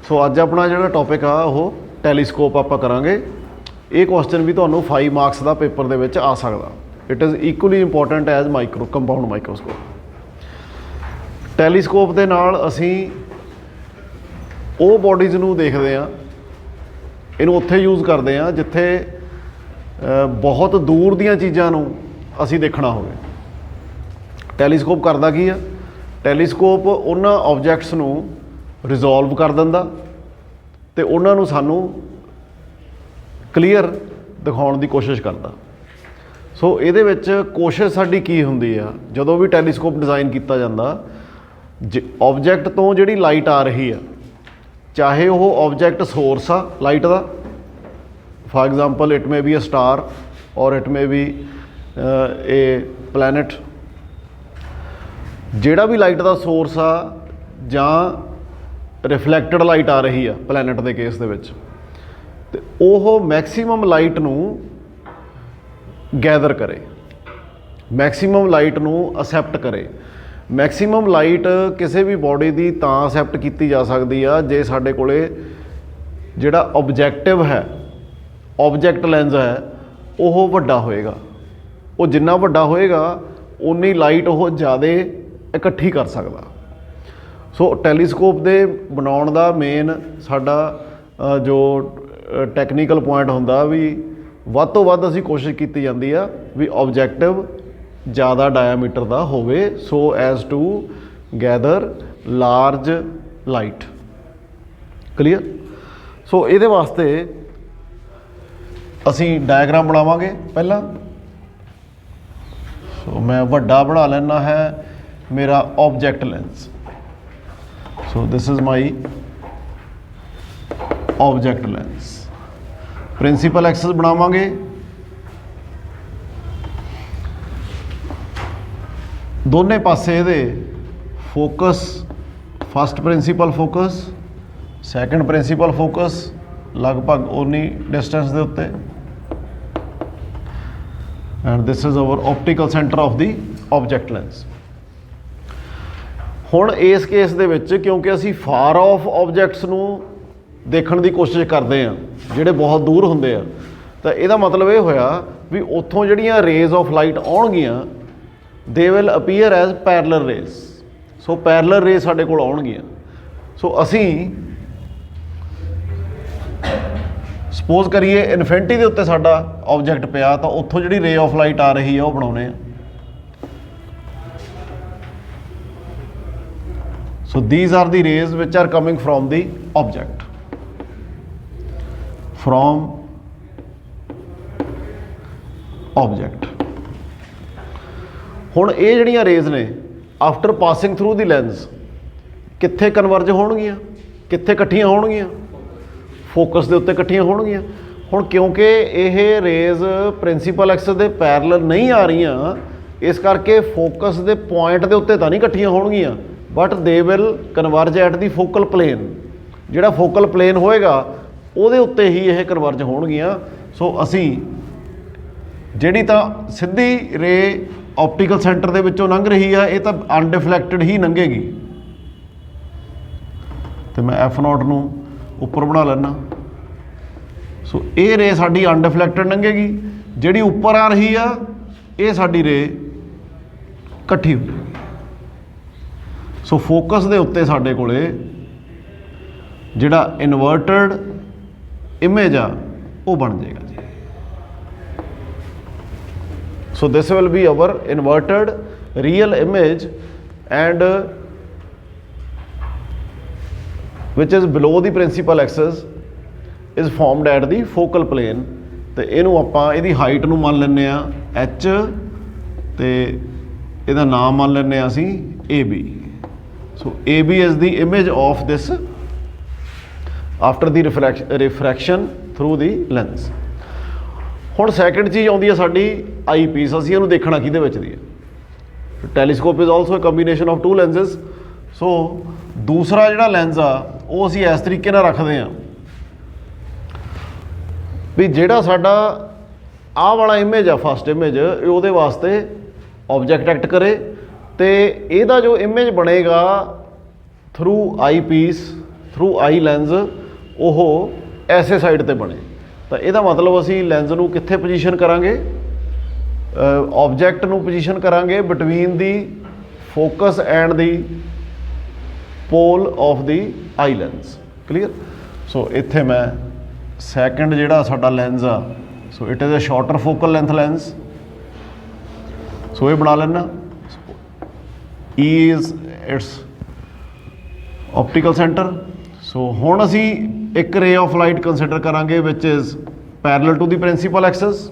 सो अज अपना जो टॉपिक आ वो टैलीस्कोप आप करांगे। ये क्वेश्चन भी तुहानूं 5 मार्क्स का पेपर दे विच आ सकदा। It is equally important as micro compound microscope. Telescope के नाल असीं ਉਹ ਬੋਡੀਜ਼ ਨੂੰ ਦੇਖਦੇ ਹਾਂ, ਇਹਨੂੰ ਉੱਥੇ ਯੂਜ਼ ਕਰਦੇ ਹਾਂ ਜਿੱਥੇ ਬਹੁਤ ਦੂਰ ਦੀਆਂ ਚੀਜ਼ਾਂ ਨੂੰ ਅਸੀਂ ਦੇਖਣਾ ਹੋਵੇ। ਟੈਲੀਸਕੋਪ ਕਰਦਾ ਕੀ ਆ? ਟੈਲੀਸਕੋਪ ਉਹਨਾਂ ਆਬਜੈਕਟਸ ਨੂੰ ਰਿਜ਼ੋਲਵ ਕਰ ਦਿੰਦਾ ਅਤੇ ਉਹਨਾਂ ਨੂੰ ਸਾਨੂੰ ਕਲੀਅਰ ਦਿਖਾਉਣ ਦੀ ਕੋਸ਼ਿਸ਼ ਕਰਦਾ। ਸੋ ਇਹਦੇ ਵਿੱਚ ਕੋਸ਼ਿਸ਼ ਸਾਡੀ ਕੀ ਹੁੰਦੀ ਆ, ਜਦੋਂ ਵੀ ਟੈਲੀਸਕੋਪ ਡਿਜ਼ਾਈਨ ਕੀਤਾ ਜਾਂਦਾ, ਆਬਜੈਕਟ ਤੋਂ ਜਿਹੜੀ ਲਾਈਟ ਆ ਰਹੀ ਆ, चाहे वो ऑबजैक्ट सोर्स आ लाइट का, for example it may be a star or it may be a planet, जिहड़ा भी लाइट का सोर्स आ जां रिफ्लैक्टड लाइट आ रही है प्लैनेट के केस दे विच, ते ओह मैक्सीमम लाइट नूं गैदर करे, मैक्सीमम लाइट नूं असैप्ट करे। मैक्सीमम लाइट किसी भी बॉडी की तां असैप्ट की जा सकती है जे साडे कोले जिहड़ा ऑब्जैक्टिव है, ऑब्जैक्ट लेंस है, वो वड्डा होएगा। वो जिन्ना वड्डा होएगा उन्नी लाइट वो ज़्यादा इकट्ठी कर सकता। सो टैलीस्कोप दे बनाउण दा मेन साडा जो टैक्नीकल पॉइंट हुंदा भी वध तो वध असीं कोशिश की जाती है भी ऑब्जैक्टिव ज़्यादा डायामीटर का होवे, so as to gather large light. Clear? So ये वास्ते असी डायग्राम बनावांगे पहला। सो मैं वड्डा बना लेना है मेरा object lens. So this is my object lens. Principal axis बनावांगे, दोने पासे दे focus, first principal focus, second principal focus लगभग उन्नी डिस्टेंस के उत्ते, and this is our optical centre of the object lens. हुण इस केस दे विच क्योंकि असी फार ऑफ ऑब्जैक्ट्स नूं देखण दी कोशिश करते हैं जिहड़े बहुत दूर हुंदे आ, तां इहदा मतलब ये होया भी उत्थों जिहड़ियां रेज ऑफ लाइट आउणगीਆਂ they will appear as parallel rays. So parallel rays साडे कोल आउणगीਆਂ। सो असी सपोज करिए इन्फिनिटी के उत्ते साडा ऑब्जैक्ट पिया, तो उत्थों जिहड़ी रे ऑफ लाइट आ रही है वो बनाउने आ। So these are the rays which are coming from the object, from object. हुण ये जिहड़ियां रेज ने after passing through the lens कित्थे कन्वर्ज होणगीਆਂ, कित्थे इकट्ठियां होणगीਆਂ? फोकस के उत्ते इकट्ठियां होणगीਆਂ। हुण क्योंकि ये रेज प्रिंसीपल एक्सिस दे पैरलल नहीं आ रही, इस करके फोकस के पॉइंट के उत्ते तां नहीं इकट्ठियां होणगीਆਂ, but they will converge at the focal plane. जिहड़ा फोकल प्लेन होएगा उहदे उत्ते ही ये कन्वर्ज होणगीਆਂ। सो असी जिहड़ी तां सीधी रे ऑप्टिकल सेंटर के विचों लंघ रही है, ये तो अनडिफलैक्टिड ही लंघेगी। तो मैं एफ नॉट नूं उपर बना लेना। सो ये रे साडी अनडिफलैक्टिड लंघेगी, जिहड़ी उपर आ रही है ये साडी रे इकट्ठी हो। सो फोकस के उत्ते साडे कोले जिहड़ा इनवर्टड इमेज आ वो बन जाएगा जी। So this will be our inverted real image, and which is below the principal axis is formed at the focal plane। तो इनू आपां इहदी हाइट नू मान लैंदे आ h, ते इहदा नाम मान लैंदे आ असीं AB। So AB is the image of this after the refraction through the lens। हुण सैकेंड चीज़ आउंदी है साडी आई पीस। असीं इहनूं देखना किहदे विच दी है? Telescope is also a combination of 2 लेंसिज। सो दूसरा जिहड़ा लेंस आ वो असीं इस तरीके नाल रखदे हां भी जिहड़ा साडा आह वाला इमेज आ फस्ट इमेज, उहदे वास्ते ऑब्जैक्ट एक्ट करे, तो इहदा जो इमेज बनेगा थ्रू आई पीस ਥਰੂ ਆਈ ਲੈਂਸ ਉਹ ਐਸੇ ਸਾਈਡ ਤੇ ਬਣੇ। ਤਾਂ ਇਹਦਾ ਮਤਲਬ ਅਸੀਂ ਲੈਂਸ ਨੂੰ ਕਿੱਥੇ ਪੋਜੀਸ਼ਨ ਕਰਾਂਗੇ, ਆਬਜੈਕਟ ਨੂੰ ਪੋਜੀਸ਼ਨ ਕਰਾਂਗੇ between the focus and the pole of the eye lens. Clear. So ਇੱਥੇ ਮੈਂ ਸੈਕਿੰਡ ਜਿਹੜਾ ਸਾਡਾ ਲੈਂਸ ਆ, so it is a shorter focal length lens. So ਇਹ ਬਣਾ ਲੈਣਾ। E is its optical center। ਸੋ ਹੁਣ ਅਸੀਂ ਇੱਕ ਰੇ ਆਫ ਲਾਈਟ ਕੰਸੀਡਰ ਕਰਾਂਗੇ ਵਿਚ is parallel to the principal Axis.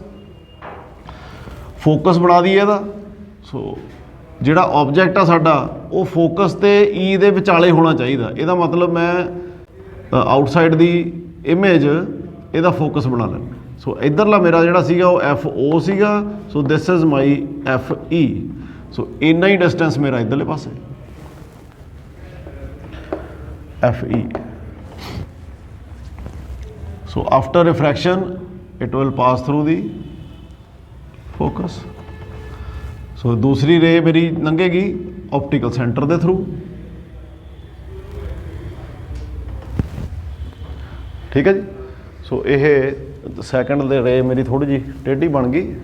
Focus ਬਣਾ ਦਈਏ ਇਹਦਾ। ਸੋ ਜਿਹੜਾ ਆਬਜੈਕਟ ਆ ਸਾਡਾ ਉਹ ਫੋਕਸ ਤੇ E ਦੇ ਵਿਚਾਲੇ ਹੋਣਾ ਚਾਹੀਦਾ। ਇਹਦਾ ਮਤਲਬ ਮੈਂ ਆਊਟਸਾਈਡ ਦੀ ਇਮੇਜ ਇਹਦਾ ਫੋਕਸ ਬਣਾ ਲੈਣਾ। ਸੋ ਇੱਧਰਲਾ ਮੇਰਾ ਜਿਹੜਾ ਸੀਗਾ ਉਹ FO ਸੀਗਾ। ਸੋ ਦਿਸ ਇਜ਼ ਮਾਈ FE। ਸੋ ਇੰਨਾ ਹੀ ਡਿਸਟੈਂਸ ਮੇਰਾ ਇੱਧਰਲੇ ਪਾਸੇ FE। So after refraction it will pass through the focus. So ਦੂਸਰੀ ਰੇ ਮੇਰੀ ਲੰਘੇਗੀ ਆਪਟੀਕਲ ਸੈਂਟਰ ਦੇ ਥਰੂ। ਠੀਕ ਹੈ ਜੀ। ਸੋ ਇਹ ਸੈਕਿੰਡ ਦੇ ਰੇ ਮੇਰੀ ਥੋੜ੍ਹੀ ਜਿਹੀ ਟੇਢੀ ਬਣ ਗਈ।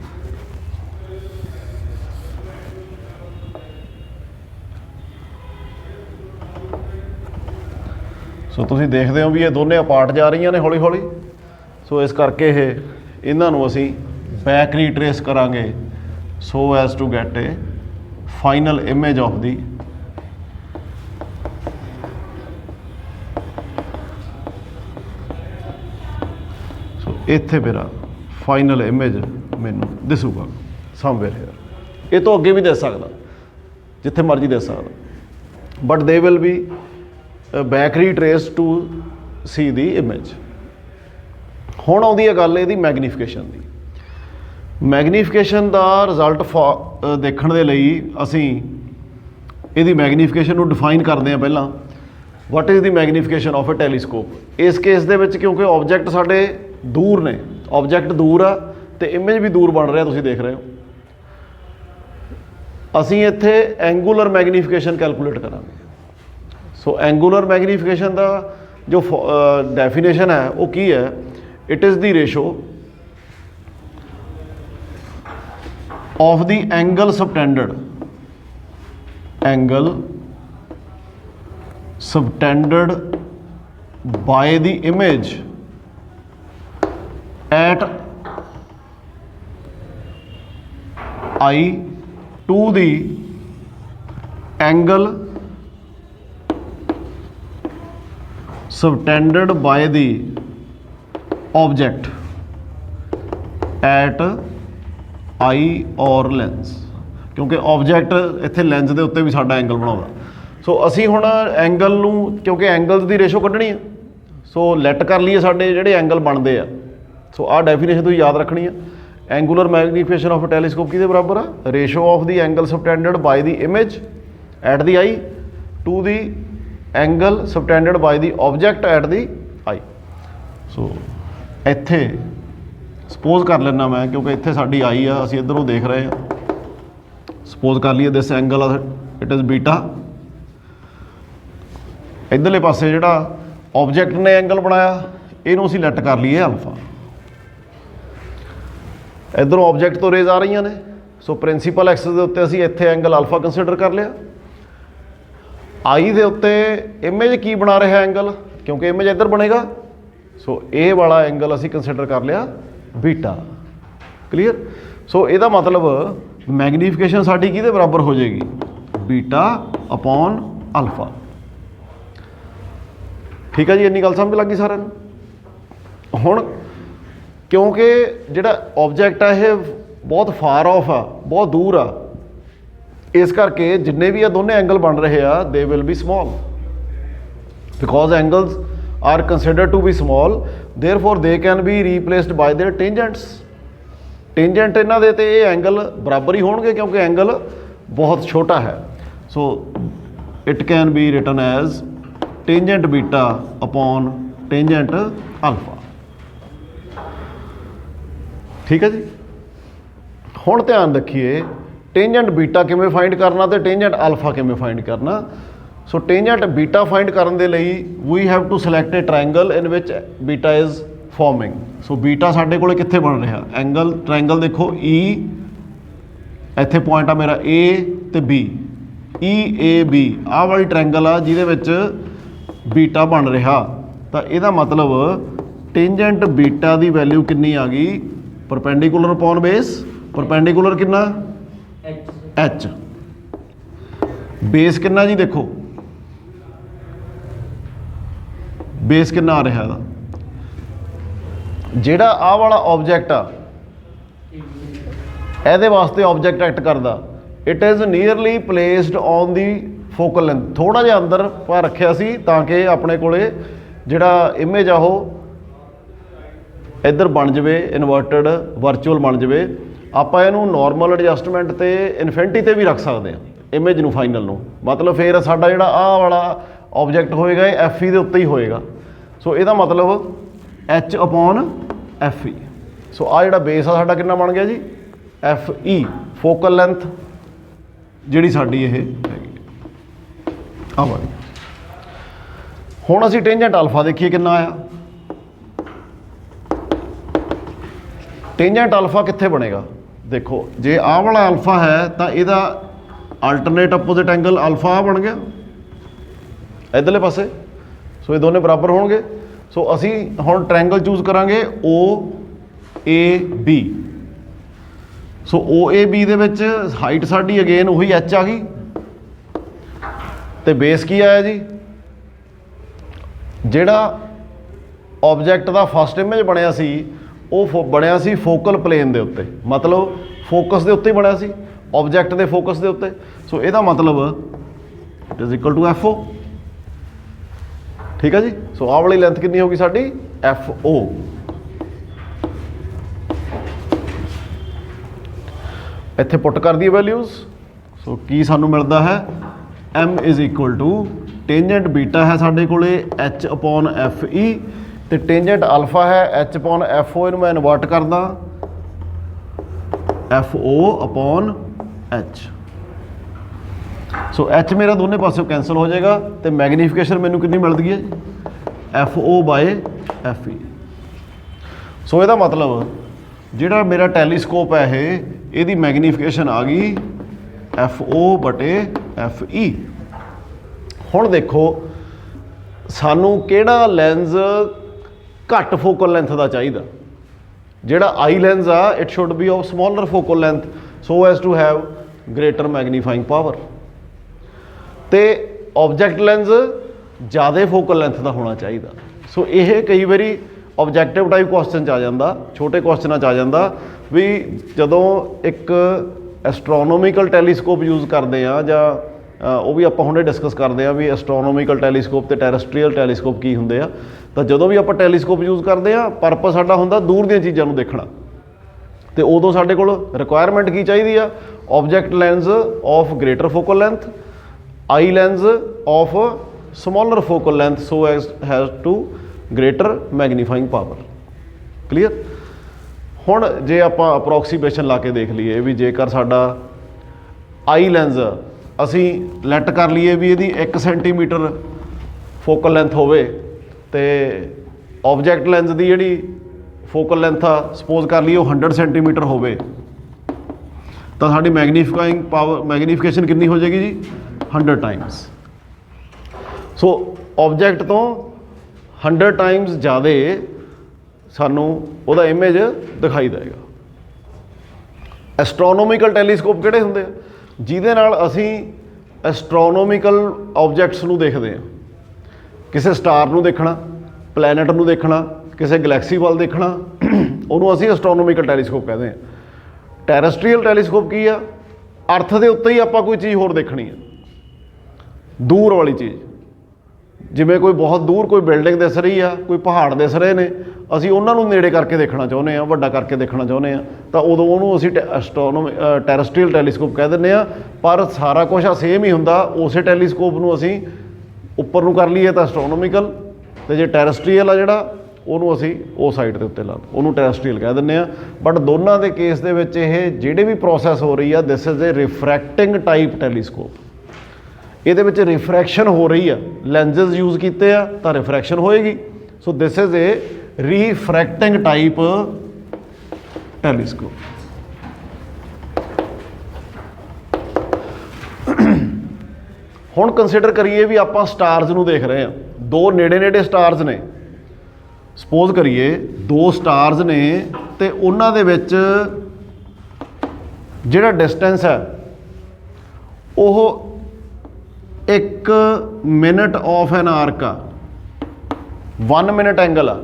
ਸੋ ਤੁਸੀਂ ਦੇਖਦੇ ਹੋ ਵੀ ਇਹ ਦੋਨੇ ਅਪਾਰਟ ਜਾ ਰਹੀਆਂ ਨੇ ਹੌਲੀ ਹੌਲੀ। ਸੋ ਇਸ ਕਰਕੇ ਇਹਨਾਂ ਨੂੰ ਅਸੀਂ ਬੈਕ ਰੀਟਰੇਸ ਕਰਾਂਗੇ so as to get a final image of the so ਇੱਥੇ ਮੇਰਾ ਫਾਈਨਲ ਇਮੇਜ ਮੈਨੂੰ ਦਿਸੂਗਾ ਸਮਵੇਅਰ ਹੇਅਰ। ਇਹ ਤੋਂ ਅੱਗੇ ਵੀ ਦਿਸ ਸਕਦਾ, ਜਿੱਥੇ ਮਰਜ਼ੀ ਦਿਸ ਸਕਦਾ, but they will be back retrace to see the image. ਹੁਣ ਆਉਂਦੀ ਹੈ ਗੱਲ ਇਹਦੀ ਮੈਗਨੀਫਿਕੇਸ਼ਨ ਦੀ। ਮੈਗਨੀਫਿਕੇਸ਼ਨ ਦਾ ਰਿਜ਼ਲਟ ਦੇਖਣ ਦੇ ਲਈ ਅਸੀਂ ਇਹਦੀ ਮੈਗਨੀਫਿਕੇਸ਼ਨ ਨੂੰ ਡਿਫਾਈਨ ਕਰਦੇ ਹਾਂ ਪਹਿਲਾਂ। What is the magnification of a telescope. ਇਸ ਕੇਸ ਦੇ ਵਿੱਚ ਕਿਉਂਕਿ ਆਬਜੈਕਟ ਸਾਡੇ ਦੂਰ ਨੇ, ਆਬਜੈਕਟ ਦੂਰ ਆ ਤੇ ਇਮੇਜ ਵੀ ਦੂਰ ਬਣ ਰਿਹਾ, ਤੁਸੀਂ ਦੇਖ ਰਹੇ ਹੋ। ਅਸੀਂ ਇੱਥੇ ਐਂਗੂਲਰ ਮੈਗਨੀਫਿਕੇਸ਼ਨ ਕੈਲਕੂਲੇਟ ਕਰਾਂਗੇ। ਸੋ ਐਂਗੂਲਰ ਮੈਗਨੀਫਿਕੇਸ਼ਨ ਦਾ ਜੋ ਡੈਫੀਨੇਸ਼ਨ ਹੈ ਉਹ ਕੀ ਹੈ? It is the ratio of the angle subtended by the image at I to the angle subtended by the object at आई और ਲੈਂਸ। ਕਿਉਂਕਿ ਆਬਜੈਕਟ ਇੱਥੇ ਲੈਂਸ ਦੇ ਉੱਤੇ ਵੀ ਸਾਡਾ ਐਂਗਲ ਬਣਾਉਂਦਾ। ਸੋ ਅਸੀਂ ਹੁਣ ਐਂਗਲ ਨੂੰ, ਕਿਉਂਕਿ ਐਂਗਲਸ ਦੀ ਰੇਸ਼ੋ ਕੱਢਣੀ ਹੈ, ਸੋ ਲੈਟ ਕਰ ਲਈਏ ਸਾਡੇ ਜਿਹੜੇ ਐਂਗਲ ਬਣਦੇ ਆ। ਸੋ ਆਹ ਡੈਫੀਨੇਸ਼ਨ ਤੁਸੀਂ ਯਾਦ ਰੱਖਣੀ ਆ। Angular magnification of a telescope ਕਿਹਦੇ ਬਰਾਬਰ ਆ? Ratio of the angle subtended by the image at the eye to the angle subtended by the object at the eye. So ਇੱਥੇ ਸਪੋਜ਼ ਕਰ ਲੈਣਾ ਮੈਂ, ਕਿਉਂਕਿ ਇੱਥੇ ਸਾਡੀ ਆਈ ਆ, ਅਸੀਂ ਇੱਧਰੋਂ ਦੇਖ ਰਹੇ ਹਾਂ। ਸਪੋਜ਼ ਕਰ ਲਈਏ ਦਿਸ ਐਂਗਲ ਇਟ ਇਜ਼ ਬੀਟਾ। ਇੱਧਰਲੇ ਪਾਸੇ ਜਿਹੜਾ ਆਬਜੈਕਟ ਨੇ ਐਂਗਲ ਬਣਾਇਆ ਇਹਨੂੰ ਅਸੀਂ ਲੈਟ ਕਰ ਲਈਏ ਅਲਫਾ। ਇੱਧਰੋਂ ਆਬਜੈਕਟ ਤੋਂ ਰੇਜ਼ ਆ ਰਹੀਆਂ ਨੇ, ਸੋ ਪ੍ਰਿੰਸੀਪਲ ਐਕਸਿਸ ਦੇ ਉੱਤੇ ਅਸੀਂ ਇੱਥੇ ਐਂਗਲ ਅਲਫਾ ਕੰਸੀਡਰ ਕਰ ਲਿਆ। ਆਈ ਦੇ ਉੱਤੇ ਇਮੇਜ ਕੀ ਬਣਾ ਰਿਹਾ ਐਂਗਲ, ਕਿਉਂਕਿ ਇਮੇਜ ਇੱਧਰ ਬਣੇਗਾ, ਸੋ ਇਹ ਵਾਲਾ ਐਂਗਲ ਅਸੀਂ ਕੰਸੀਡਰ ਕਰ ਲਿਆ ਬੀਟਾ। ਕਲੀਅਰ। ਸੋ ਇਹਦਾ ਮਤਲਬ ਮੈਗਨੀਫਿਕੇਸ਼ਨ ਸਾਡੀ ਕਿਹਦੇ ਬਰਾਬਰ ਹੋ ਜਾਏਗੀ? ਬੀਟਾ ਅਪੋਨ ਅਲਫਾ। ਠੀਕ ਹੈ ਜੀ, ਇੰਨੀ ਗੱਲ ਸਮਝ ਲੱਗ ਗਈ ਸਾਰਿਆਂ ਨੂੰ। ਹੁਣ ਕਿਉਂਕਿ ਜਿਹੜਾ ਆਬਜੈਕਟ ਆ ਇਹ ਬਹੁਤ ਫਾਰ ਆਫ ਆ, ਬਹੁਤ ਦੂਰ ਆ, ਇਸ ਕਰਕੇ ਜਿੰਨੇ ਵੀ ਇਹ ਦੋਨੇ ਐਂਗਲ ਬਣ ਰਹੇ ਆ ਦੇ will B small because angles are considered to be small, therefore they can be replaced by their tangents। ਟੇਂਜੈਂਟ ਇਹਨਾਂ ਦੇ ਤੇ ਇਹ ਐਂਗਲ ਬਰਾਬਰ ਹੀ ਹੋਣਗੇ ਕਿਉਂਕਿ ਐਂਗਲ ਬਹੁਤ ਛੋਟਾ ਹੈ। So it can be written as tangent beta upon tangent alpha. ਠੀਕ ਹੈ ਜੀ। ਹੁਣ ਧਿਆਨ ਰੱਖੀਏ ਟੇਂਜੈਂਟ ਬੀਟਾ ਕਿਵੇਂ ਫਾਈਂਡ ਕਰਨਾ ਤੇ ਟੇਂਜੈਂਟ ਅਲਫਾ ਕਿਵੇਂ ਫਾਈਂਡ ਕਰਨਾ। ਸੋ ਟੇਂਜੈਂਟ ਬੀਟਾ ਫਾਈਂਡ ਕਰਨ ਦੇ ਲਈ we have to select a triangle in which beta is forming. So beta ਸਾਡੇ ਕੋਲੇ ਕਿੱਥੇ ਬਣ ਰਿਹਾ, ਐਂਗਲ ਟ੍ਰਾਇੰਗਲ ਦੇਖੋ ਈ, ਇੱਥੇ ਪੁਆਇੰਟ ਆ ਮੇਰਾ ਏ ਤੇ ਬੀ, ਈ ਏ ਬੀ, ਆਹ ਵਾਲੀ ਟ੍ਰਾਇੰਗਲ ਆ ਜਿਹਦੇ ਵਿੱਚ ਬੀਟਾ ਬਣ ਰਿਹਾ। ਤਾਂ ਇਹਦਾ ਮਤਲਬ ਟੇਂਜੈਂਟ ਬੀਟਾ ਦੀ ਵੈਲਿਊ ਕਿੰਨੀ ਆ ਗਈ, ਪਰਪੈਂਡੀਕੂਲਰ ਅਪੋਨ ਬੇਸ, ਪਰਪੈਂਡੀਕੂਲਰ ਕਿੰਨਾ ਐਚ, ਬੇਸ ਕਿੰਨਾ ਜੀ ਦੇਖੋ, ਬੇਸ ਕਿੰਨਾ ਆ ਰਿਹਾ ਇਹਦਾ, ਜਿਹੜਾ ਆਹ ਵਾਲਾ ਆਬਜੈਕਟ ਆ ਇਹਦੇ ਵਾਸਤੇ ਆਬਜੈਕਟ ਐਕਟ ਕਰਦਾ, it is nearly placed on the focal length, ਥੋੜਾ ਜਿਹਾ ਅੰਦਰ ਪਾ ਰੱਖਿਆ ਸੀ ਤਾਂ ਕਿ ਆਪਣੇ ਕੋਲੇ ਜਿਹੜਾ ਇਮੇਜ ਆ ਉਹ ਇੱਧਰ ਬਣ ਜਾਵੇ, ਇਨਵਰਟਡ ਵਰਚੁਅਲ ਬਣ ਜਾਵੇ। ਆਪਾਂ ਇਹਨੂੰ ਨੋਰਮਲ ਐਡਜਸਟਮੈਂਟ ਤੇ ਇਨਫਿਨਿਟੀ ਤੇ ਵੀ ਰੱਖ ਸਕਦੇ ਹਾਂ ਇਮੇਜ ਨੂੰ, ਫਾਈਨਲ ਨੂੰ, ਮਤਲਬ ਫਿਰ ਸਾਡਾ ਜਿਹੜਾ ਆਹ ਵਾਲਾ ਆਬਜੈਕਟ ਹੋਏਗਾ ਇਹ ਐਫ ਈ ਦੇ ਉੱਤੇ ਹੀ ਹੋਏਗਾ। ਸੋ ਇਹਦਾ ਮਤਲਬ ਐਚ ਅਪੋਨ ਐਫ ਈ। ਸੋ ਆਹ ਜਿਹੜਾ ਬੇਸ ਆ ਸਾਡਾ ਕਿੰਨਾ ਬਣ ਗਿਆ ਜੀ, ਐਫ ਈ, ਫੋਕਲ ਲੈਂਥ ਜਿਹੜੀ ਸਾਡੀ ਇਹ ਹੈਗੀ ਆਹ ਵਾਲੀ। ਹੁਣ ਅਸੀਂ ਟੇਂਜੈਂਟ ਅਲਫਾ ਦੇਖੀਏ ਕਿੰਨਾ ਆਇਆ। ਟੇਂਜੈਂਟ ਅਲਫਾ ਕਿੱਥੇ ਬਣੇਗਾ, ਦੇਖੋ ਜੇ ਆਹ ਵਾਲਾ ਅਲਫਾ ਹੈ ਤਾਂ ਇਹਦਾ ਅਲਟਰਨੇਟ ਅਪੋਜ਼ਿਟ ਐਂਗਲ ਅਲਫਾ ਬਣ ਗਿਆ ਇੱਧਰਲੇ ਪਾਸੇ। ਸੋ ਇਹ ਦੋਨੇ ਬਰਾਬਰ ਹੋਣਗੇ। ਸੋ ਅਸੀਂ ਹੁਣ ਟ੍ਰਾਇੰਗਲ ਚੂਜ਼ ਕਰਾਂਗੇ ਓ A B. So O A B ਦੇ ਵਿੱਚ ਹਾਈਟ ਸਾਡੀ ਅਗੇਨ ਉਹੀ ਐਚ ਆ ਗਈ ਤੇ ਬੇਸ ਕੀ ਆਇਆ ਜੀ, ਜਿਹੜਾ ਆਬਜੈਕਟ ਦਾ ਫਸਟ ਇਮੇਜ ਬਣਿਆ ਸੀ ਉਹ ਬਣਿਆ ਸੀ ਫੋਕਲ ਪਲੇਨ ਦੇ ਉੱਤੇ, ਮਤਲਬ ਫੋਕਸ ਦੇ ਉੱਤੇ ਹੀ ਬਣਿਆ ਸੀ, ਆਬਜੈਕਟ ਦੇ ਫੋਕਸ ਦੇ ਉੱਤੇ। ਸੋ ਇਹਦਾ ਮਤਲਬ it is equal to F O. ਠੀਕ ਹੈ ਜੀ। ਸੋ ਆਹ ਵਾਲੀ ਲੈਂਥ ਕਿੰਨੀ ਹੋਗੀ ਸਾਡੀ, ਐਫ ਓ। ਇੱਥੇ ਪੁੱਟ ਕਰ ਦਈਏ ਵੈਲਿਊਜ਼। ਸੋ ਕੀ ਸਾਨੂੰ ਮਿਲਦਾ ਹੈ, m ਇਜ਼ ਇਕੁਅਲ ਟੂ ਟੇਂਜੈਂਟ ਬੀਟਾ ਹੈ ਸਾਡੇ ਕੋਲੇ h ਅਪੋਨ ਐਫ ਈ ਤੇ ਟੇਂਜੈਂਟ ਅਲਫਾ ਹੈ h ਅਪੋਨ ਐਫ ਓ। ਇਹਨੂੰ ਮੈਂ ਇਨਵਰਟ ਕਰਦਾ ਐਫ ਓ ਅਪੋਨ h। ਸੋ h ਮੇਰਾ ਦੋਨੇ ਪਾਸੇ ਕੈਂਸਲ ਹੋ ਜਾਏਗਾ ਤੇ ਮੈਗਨੀਫਿਕੇਸ਼ਨ ਮੈਨੂੰ ਕਿੰਨੀ ਮਿਲਦੀ ਹੈ, F O by F E. So ਇਹਦਾ ਮਤਲਬ ਜਿਹੜਾ ਮੇਰਾ ਟੈਲੀਸਕੋਪ ਹੈ ਇਹਦੀ ਮੈਗਨੀਫਿਕੇਸ਼ਨ ਆ ਗਈ ਐਫ ਓ ਬਟੇ ਐਫ ਈ। ਹੁਣ ਦੇਖੋ ਸਾਨੂੰ ਕਿਹੜਾ ਲੈਂਸ ਘੱਟ ਫੋਕਲ ਲੈਂਥ ਦਾ ਚਾਹੀਦਾ। ਜਿਹੜਾ ਆਈ ਲੈਂਸ ਆ it should be of smaller focal length so as to have greater magnifying power. ਤੇ ਆਬਜੈਕਟ ਲੈਂਸ ਜ਼ਿਆਦਾ ਫੋਕਲ ਲੈਂਥ ਦਾ ਹੋਣਾ ਚਾਹੀਦਾ। ਸੋ ਇਹ ਕਈ ਵਾਰੀ ਆਬਜੈਕਟਿਵ ਟਾਈਪ ਕੁਐਸਚਨ 'ਚ ਆ ਜਾਂਦਾ, ਛੋਟੇ ਕੁਐਸਚਨਾਂ 'ਚ ਆ ਜਾਂਦਾ ਵੀ ਜਦੋਂ ਇੱਕ ਐਸਟਰੋਨੋਮੀਕਲ ਟੈਲੀਸਕੋਪ ਯੂਜ਼ ਕਰਦੇ ਆ ਜਾਂ ਉਹ ਵੀ ਆਪਾਂ ਹੁਣੇ ਡਿਸਕਸ ਕਰਦੇ ਆ ਵੀ ਐਸਟਰੋਨੋਮੀਕਲ ਟੈਲੀਸਕੋਪ ਤੇ ਟੈਰੇਸਟਰੀਅਲ ਟੈਲੀਸਕੋਪ ਕੀ ਹੁੰਦੇ ਆ। ਤਾਂ ਜਦੋਂ ਵੀ ਆਪਾਂ ਟੈਲੀਸਕੋਪ ਯੂਜ਼ ਕਰਦੇ ਆ ਪਰਪਸ ਸਾਡਾ ਹੁੰਦਾ ਦੂਰ ਦੀਆਂ ਚੀਜ਼ਾਂ ਨੂੰ ਦੇਖਣਾ ਤੇ ਉਦੋਂ ਸਾਡੇ ਕੋਲ ਰਿਕੁਆਇਰਮੈਂਟ ਕੀ ਚਾਹੀਦੀ ਆ, object lens of greater focal length, eye lens of smaller focal length so as has to greater magnifying power. Clear. ਹੁਣ ਜੇ ਆਪਾਂ ਅਪਰੋਕਸੀਮੇਸ਼ਨ ਲਾ ਕੇ ਦੇਖ ਲਈਏ ਵੀ ਜੇਕਰ ਸਾਡਾ ਆਈ ਲੈਂਸ ਅਸੀਂ ਲੈਟ ਕਰ ਲਈਏ ਵੀ ਇਹਦੀ 1 ਸੈਂਟੀਮੀਟਰ ਫੋਕਲ ਲੈਂਥ ਹੋਵੇ ਤੇ ਆਬਜੈਕਟ ਲੈਂਸ ਦੀ ਜਿਹੜੀ ਫੋਕਲ ਲੈਂਥ ਆ ਸਪੋਜ਼ ਕਰ ਲਈਏ ਉਹ 100 ਸੈਂਟੀਮੀਟਰ ਹੋਵੇ ਤਾਂ ਸਾਡੀ ਮੈਗਨੀਫਾਈਂਗ ਪਾਵਰ ਮੈਗਨੀਫਿਕੇਸ਼ਨ ਕਿੰਨੀ ਹੋ ਜਾਏਗੀ ਜੀ, 100 ਟਾਈਮਸ। ਸੋ ਆਬਜੈਕਟ ਤੋਂ 100 ਟਾਈਮਸ ਜ਼ਿਆਦਾ ਸਾਨੂੰ ਉਹਦਾ ਇਮੇਜ ਦਿਖਾਈ ਦੇਗਾ। ਐਸਟਰੋਨੋਮੀਕਲ ਟੈਲੀਸਕੋਪ ਕਿਹੜੇ ਹੁੰਦੇ ਆ, ਜਿਹਦੇ ਨਾਲ ਅਸੀਂ ਐਸਟਰੋਨੋਮੀਕਲ ਆਬਜੈਕਟਸ ਨੂੰ ਦੇਖਦੇ ਹਾਂ। ਕਿਸੇ ਸਟਾਰ ਨੂੰ ਦੇਖਣਾ, ਪਲੈਨਟ ਨੂੰ ਦੇਖਣਾ, ਕਿਸੇ ਗਲੈਕਸੀ ਵੱਲ ਦੇਖਣਾ, ਉਹਨੂੰ ਅਸੀਂ ਐਸਟਰੋਨੋਮੀਕਲ ਟੈਲੀਸਕੋਪ ਕਹਿੰਦੇ ਹਾਂ। ਟੈਰੇਸਟਰੀਅਲ ਟੈਲੀਸਕੋਪ ਕੀ ਆ, ਅਰਥ ਦੇ ਉੱਤੇ ਹੀ ਆਪਾਂ ਕੋਈ ਚੀਜ਼ ਹੋਰ ਦੇਖਣੀ ਹੈ, ਦੂਰ ਵਾਲੀ ਚੀਜ਼। ਜਿਵੇਂ ਕੋਈ ਬਹੁਤ ਦੂਰ ਕੋਈ ਬਿਲਡਿੰਗ ਦਿਸ ਰਹੀ ਆ, ਕੋਈ ਪਹਾੜ ਦਿਸ ਰਹੇ ਨੇ, ਅਸੀਂ ਉਹਨਾਂ ਨੂੰ ਨੇੜੇ ਕਰਕੇ ਦੇਖਣਾ ਚਾਹੁੰਦੇ ਹਾਂ, ਵੱਡਾ ਕਰਕੇ ਦੇਖਣਾ ਚਾਹੁੰਦੇ ਹਾਂ, ਤਾਂ ਉਦੋਂ ਉਹਨੂੰ ਅਸੀਂ ਟੈਰੇਸਟਰੀਅਲ ਟੈਲੀਸਕੋਪ ਕਹਿ ਦਿੰਦੇ ਹਾਂ। ਪਰ ਸਾਰਾ ਕੁਛ ਆ ਸੇਮ ਹੀ ਹੁੰਦਾ। ਉਸੇ ਟੈਲੀਸਕੋਪ ਨੂੰ ਅਸੀਂ ਉੱਪਰ ਨੂੰ ਕਰ ਲਈਏ ਤਾਂ ਐਸਟਰੋਨੋਮੀਕਲ, ਤੇ ਜੇ ਟੈਰੇਸਟਰੀਅਲ ਆ ਜਿਹੜਾ ਉਹਨੂੰ ਅਸੀਂ ਉਹ ਸਾਈਡ ਦੇ ਉੱਤੇ ਲਾ ਉਹਨੂੰ ਟੈਰੇਸਟਰੀਅਲ ਕਹਿ ਦਿੰਦੇ ਹਾਂ। ਬਟ ਦੋਨਾਂ ਦੇ ਕੇਸ ਦੇ ਵਿੱਚ ਇਹ ਜਿਹੜੇ ਵੀ ਪ੍ਰੋਸੈਸ ਹੋ ਰਹੀ ਆ this is a refracting type telescope. ਇਹਦੇ ਵਿੱਚ ਰਿਫਰੈਕਸ਼ਨ ਹੋ ਰਹੀ ਆ, ਲੈਂजेस ਯੂਜ਼ ਕੀਤੇ ਆ ਤਾਂ ਰਿਫਰੈਕਸ਼ਨ ਹੋਏਗੀ। So this is a refracting type telescope. ਹੁਣ ਕੰਸੀਡਰ ਕਰੀਏ ਵੀ ਆਪਾਂ ਸਟਾਰਸ ਨੂੰ ਦੇਖ ਰਹੇ ਹਾਂ, ਦੋ ਨੇੜੇ ਨੇੜੇ ਸਟਾਰਸ ਨੇ। ਸਪੋਜ਼ ਕਰੀਏ ਦੋ ਸਟਾਰਸ ਨੇ ਤੇ ਉਹਨਾਂ ਦੇ ਵਿੱਚ ਜਿਹੜਾ ਡਿਸਟੈਂਸ ਹੈ ਉਹ 1 ਮਿੰਟ ਆਫ ਐਨ ਆਰਕ ਆ, 1 ਮਿੰਟ ਐਂਗਲ ਆ,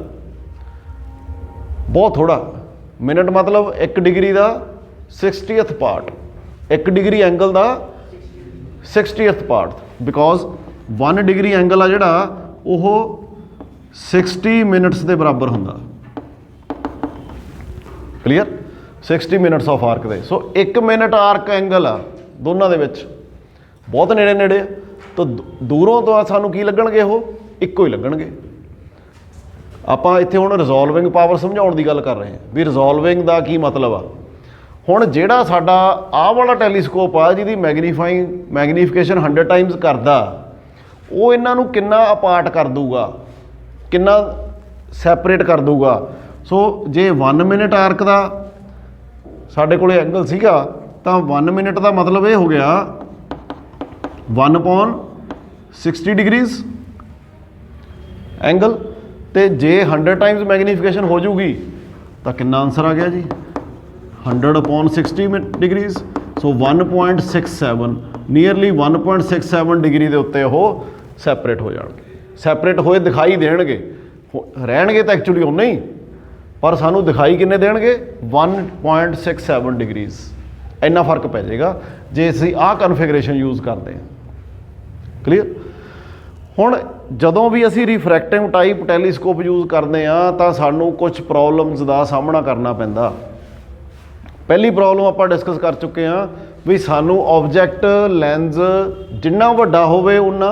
ਬਹੁਤ ਥੋੜਾ। ਮਿੰਟ ਮਤਲਬ 1 degree the 60th part, 1 degree angle the 60th part, because 1 degree angle ਆ ਜਿਹੜਾ ਉਹ 60 ਮਿੰਟਸ ਦੇ ਬਰਾਬਰ ਹੁੰਦਾ। ਕਲੀਅਰ? 60 ਮਿੰਟਸ ਆਫ ਆਰਕ ਦੇ। ਸੋ 1 ਮਿੰਟ ਆਰਕ ਐਂਗਲ ਆ ਦੋਨਾਂ ਦੇ ਵਿੱਚ, ਬਹੁਤ ਨੇੜੇ ਨੇੜੇ। ਤਾਂ ਦੂਰੋਂ ਤੋਂ ਸਾਨੂੰ ਕੀ ਲੱਗਣਗੇ? ਉਹ ਇੱਕੋ ਹੀ ਲੱਗਣਗੇ। ਆਪਾਂ ਇੱਥੇ ਹੁਣ ਰਿਜ਼ੋਲਵਿੰਗ ਪਾਵਰ ਸਮਝਾਉਣ ਦੀ ਗੱਲ ਕਰ ਰਹੇ ਹਾਂ ਵੀ ਰਿਜ਼ੋਲਵਿੰਗ ਦਾ ਕੀ ਮਤਲਬ ਆ। ਹੁਣ ਜਿਹੜਾ ਸਾਡਾ ਆਹ ਵਾਲਾ ਟੈਲੀਸਕੋਪ ਆ ਜਿਹਦੀ ਮੈਗਨੀਫਿਕੇਸ਼ਨ 100 ਟਾਈਮਸ ਕਰਦਾ, ਉਹ ਇਹਨਾਂ ਨੂੰ ਕਿੰਨਾ ਅਪਾਰਟ ਕਰ ਦੂਗਾ, ਕਿੰਨਾ ਸੈਪਰੇਟ ਕਰ ਦੂਗਾ। ਸੋ ਜੇ 1 ਮਿੰਟ ਆਰਕ ਦਾ ਸਾਡੇ ਕੋਲ ਐਂਗਲ ਸੀਗਾ ਤਾਂ 1 ਮਿੰਟ ਦਾ ਮਤਲਬ ਇਹ ਹੋ ਗਿਆ 1/60 ਡਿਗਰੀਜ਼ ਐਂਗਲ। ਤੇ ਜੇ 100 ਟਾਈਮਸ ਮੈਗਨੀਫਿਕੇਸ਼ਨ ਹੋ ਜੂਗੀ ਤਾਂ ਕਿੰਨਾ ਆਨਸਰ ਆ ਗਿਆ ਜੀ? 100/60 ਡਿਗਰੀਜ਼। ਸੋ 1.67, ਨੀਅਰਲੀ 1.67 ਡਿਗਰੀ ਦੇ ਉੱਤੇ ਉਹ ਸੈਪਰੇਟ ਹੋ ਜਾਣਗੇ। ਸੈਪਰੇਟ ਹੋਏ ਦਿਖਾਈ ਦੇਣਗੇ, ਰਹਿਣਗੇ ਤਾਂ ਐਕਚੁਅਲੀ ਉਨਾ ਹੀ, ਪਰ ਸਾਨੂੰ ਦਿਖਾਈ ਕਿੰਨੇ ਦੇਣਗੇ? 1.67 ਡਿਗਰੀਜ਼। ਇੰਨਾ ਫਰਕ ਪੈ ਜਾਏਗਾ ਜੇ ਅਸੀਂ ਆਹ ਕਨਫੀਗਰੇਸ਼ਨ ਯੂਜ਼ ਕਰਦੇ ਹਾਂ। ਕਲੀਅਰ? ਹੁਣ ਜਦੋਂ ਵੀ ਅਸੀਂ ਰਿਫਰੈਕਟਿਵ ਟਾਈਪ ਟੈਲੀਸਕੋਪ ਯੂਜ਼ ਕਰਦੇ ਹਾਂ ਤਾਂ ਸਾਨੂੰ ਕੁਝ ਪ੍ਰੋਬਲਮਸ ਦਾ ਸਾਹਮਣਾ ਕਰਨਾ ਪੈਂਦਾ। ਪਹਿਲੀ ਪ੍ਰੋਬਲਮ ਆਪਾਂ ਡਿਸਕਸ ਕਰ ਚੁੱਕੇ ਹਾਂ ਵੀ ਸਾਨੂੰ ਆਬਜੈਕਟ ਲੈਂਸ ਜਿੰਨਾ ਵੱਡਾ ਹੋਵੇ ਉਨਾ